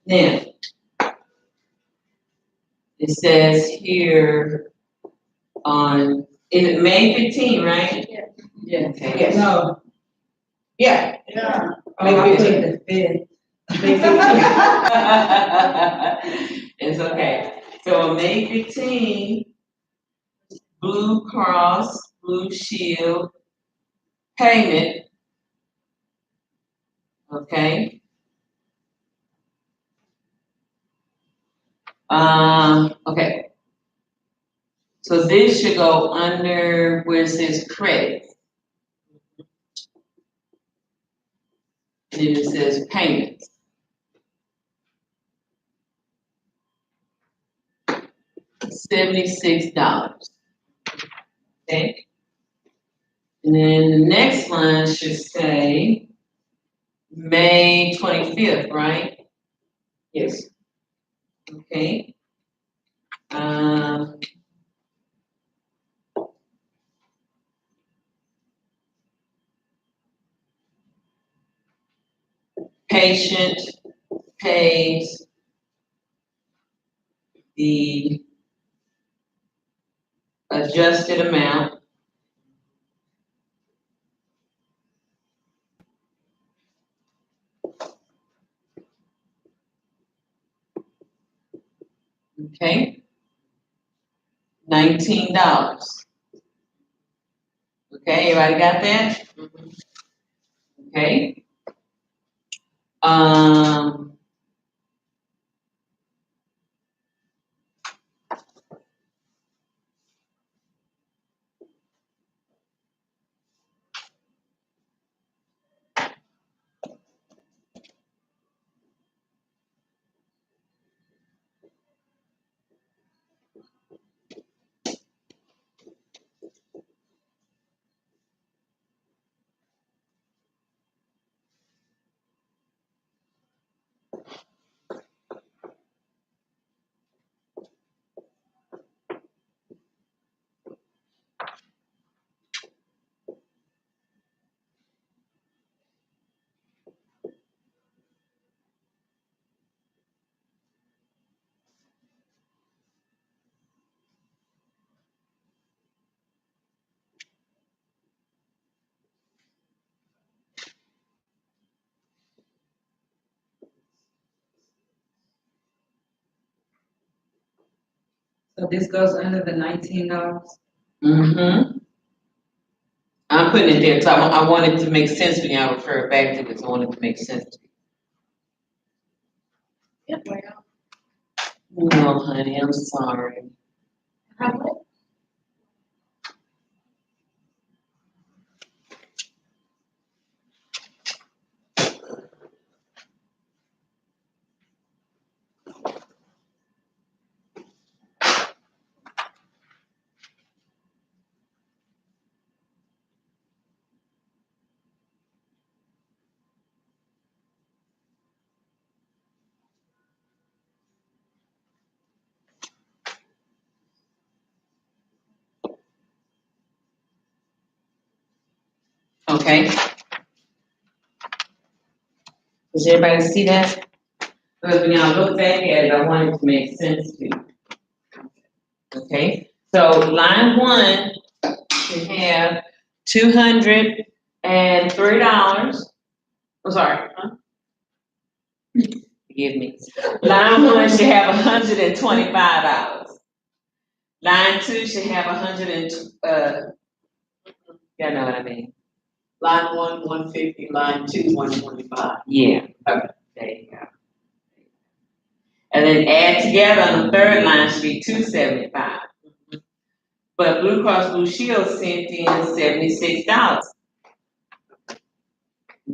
Now, it says here on, is it May 15, right? Yes. Okay. Yes. No. Yeah. Yeah. May I put 15th. the fifth. May 15th. It's okay. So on May 15, Blue Cross Blue Shield payment. Okay. Okay. So this should go under where it says credit. And then it says payments. $76. Okay. And then the next line should say May 25th, right? Yes. Okay. Patient pays the adjusted amount. Okay. $19. Okay, everybody got that? Okay. So this goes under the $19? Mm-hmm. I'm putting it there, so I want it to make sense when y'all refer back to it, so I want it to make sense to Yeah, well, you. No, honey, I'm sorry. how much? Okay. Does everybody see that? Because when y'all look back at it, I want it to make sense to you. Okay, so line one should have $203. I'm sorry, huh? Forgive me. Line one should have $125. Line two should have y'all know what I mean. Line one, 150, line two, 125. Yeah, okay, there you go. And then add together on the third line should be $275. But Blue Cross Blue Shield sent in $76.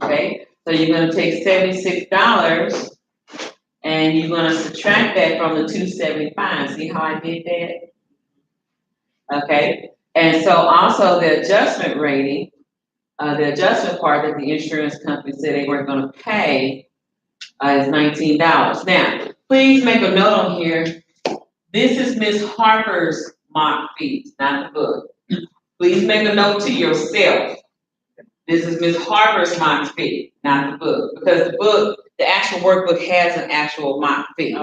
Okay, so you're gonna take $76 and you're gonna subtract that from the 275. See how I did that? Okay, and so also the adjustment rating, the adjustment part that the insurance company said they weren't gonna pay is $19. Now, please make a note on here. This is Miss Harper's mock fees, not the book. Please make a note to yourself. This is Miss Harper's mock fee, not the book, because the book, the actual workbook has an actual mock fee.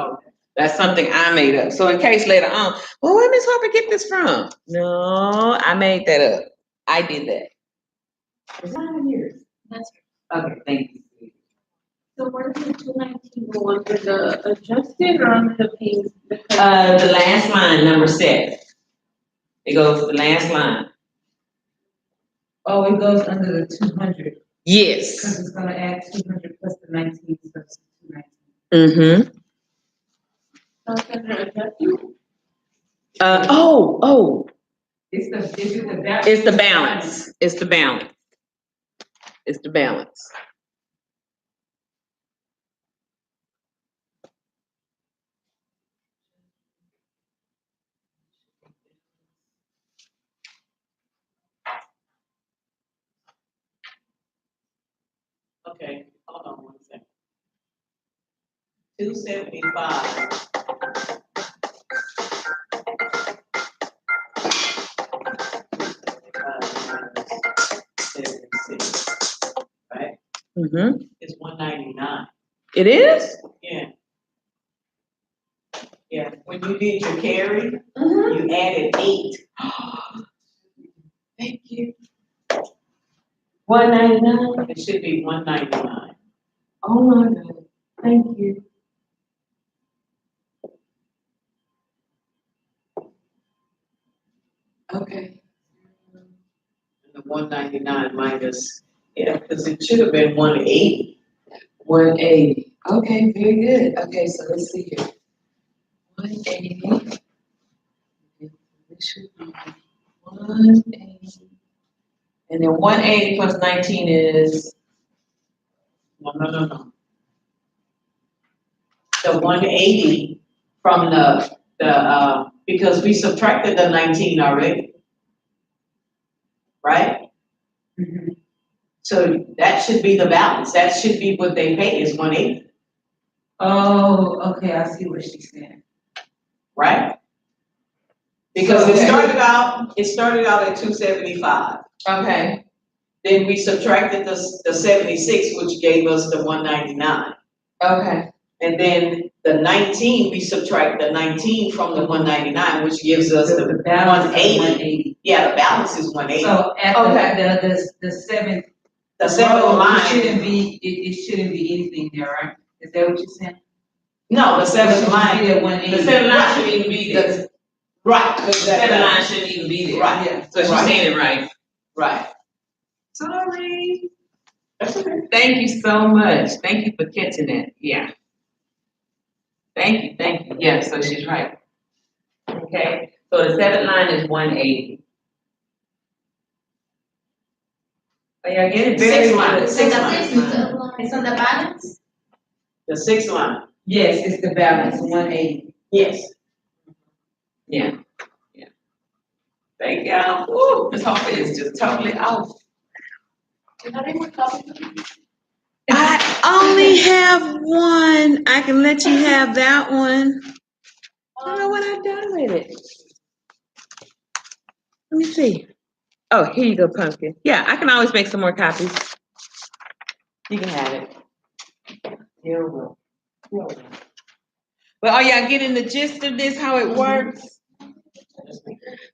That's something I made up. So in case later on, well, where Miss Harper get this from? No, I made that up. I did that. It's not in yours. That's Okay, thank you. So where did the 219 go under the adjusted or under the pays? The last line, number 7. It goes to the last line. Oh, it goes under the 200, Yes. because it's gonna add 200 plus the 19, so it's 219. Mm-hmm. So it's under adjusted? Is it the balance? It's the balance. It's the balance. It's the balance. Okay, hold on 1 second. 275. Right? Mm-hmm. It's 199. It is? Yeah. Yeah, when you did your carry, you added 8. Thank you. 199. It should be 199. Oh my God. Thank you. Okay. And the 199 minus, yeah, because it should have been 180. 180. Okay, very good. Okay, so let's see here. 180. This should be 180. And then 180 plus 19 is No. The 180 from the because we subtracted the 19 already. Right? Mhm. So that should be the balance. That should be what they pay is 180, Oh, okay, I see what she's saying. right? Because So, okay. it started out at 275. okay. Then we subtracted the 76, which gave us the 199. Okay. And then the 19, we subtract the 19 from the 199, which gives us the balance is 180. 180. Yeah, the balance is 180. So at the seventh, The seventh row, line. it shouldn't be anything there, right? Is that what you're saying? No, the It seventh should line. be at 180. The 7 line shouldn't even be there. Right. The 7 line shouldn't even be there. Right. Yeah. So she's Right. saying it right. Right. Sorry. That's okay. Thank you so much. Thank you for catching that. Yeah. Thank you. Yeah, so she's right. Okay. So the 7th line is 180. Oh, yeah, get it? Sixth line. So Sixth the line. sixth is on the balance? The sixth line. Yes, it's the balance, 180. Yes. Yeah. Thank y'all. Woo, Miss Harper is just totally off. I only have one. I can let you have that one. I don't know what I've done with it. Let me see. Oh, here you go, pumpkin. Yeah, I can always make some more copies. You can have it. Here we go. But are y'all getting the gist of this, how it works?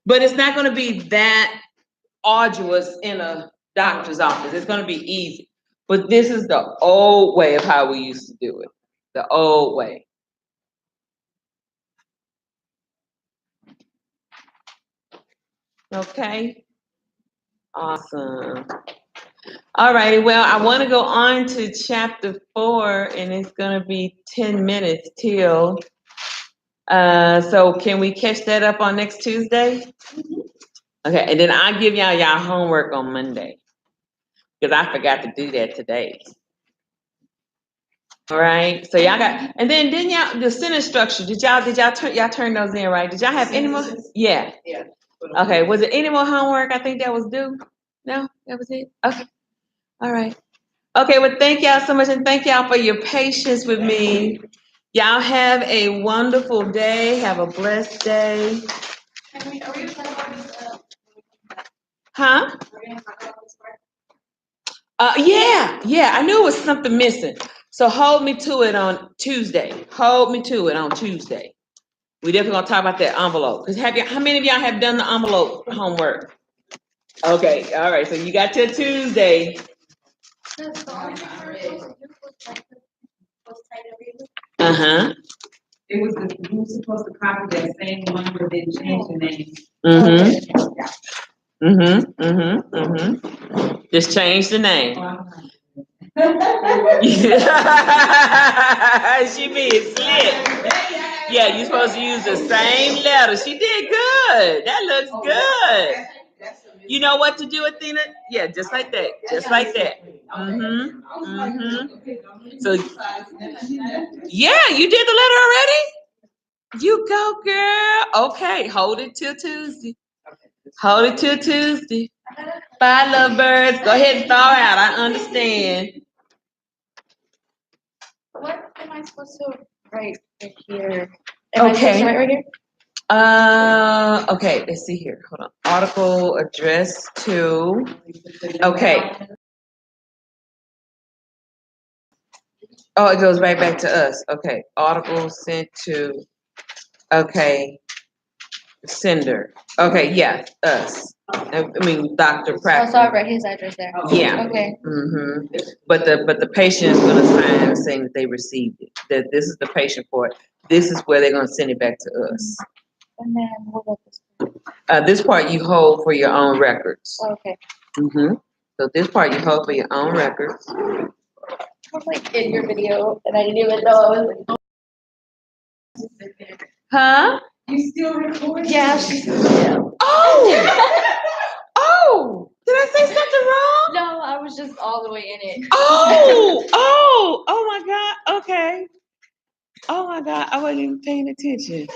But it's not gonna be that arduous in a doctor's office. It's gonna be easy. But this is the old way of how we used to do it. The old way. Okay. Awesome. All righty. Well, I want to go on to chapter 4, and it's gonna be 10 minutes till. So can we catch that up on next Tuesday? Okay, and then I'll give y'all homework on Monday. Because I forgot to do that today. All right, so y'all got, and then y'all, the sentence structure, did y'all turn those in, right? Did y'all have any more? Yeah. Yeah. Okay, was there any more homework? I think that was due. No, that was it? Okay, all right. Okay, well, thank y'all so much, and thank y'all for your patience with me. Y'all have a wonderful day, have a blessed day. Are we gonna talk about this, Huh? we're gonna talk about this part? Yeah, I knew it was something missing. So hold me to it on Tuesday. Hold me to it on Tuesday. We definitely gonna talk about that envelope. Cause how many of y'all have done the envelope homework? Okay, all right, so you got till Tuesday. The only thing we were supposed to do was like post title reading. Uh-huh. It was, we were supposed to copy that same one, but then change the name. Just change the name. She being slick. Yeah, you're supposed to use the same letter. She did good. That looks good. You know what to do, Athena? Yeah, just like that. Just like that. So, yeah, you did the letter already? You go, girl. Okay, hold it till Tuesday. Hold it till Tuesday. Bye, lovebirds. Go ahead and thaw out. I understand. What am I supposed to write right here? Am I supposed Okay. to write right here? Okay, let's see here. Hold on. Article addressed to. Okay. Oh, it goes right back to us. Okay. Article sent to. Okay. Sender. Okay, yeah, us. I mean, Dr. Oh, Pratt. so I write his address there. Yeah. Okay. But the patient is gonna sign saying that they received it, that this is the patient for it. This is where they're gonna send it back to us. And then what about this? This part you hold for your own records. Oh, okay. So this part you hold for your own records. I was like in your video and I didn't even know I was like, Huh? You still recording? yeah, yeah. Oh! Oh! Did I say something wrong? No, I was just all the way in it. Oh my God, okay. Oh my God, I wasn't even paying attention.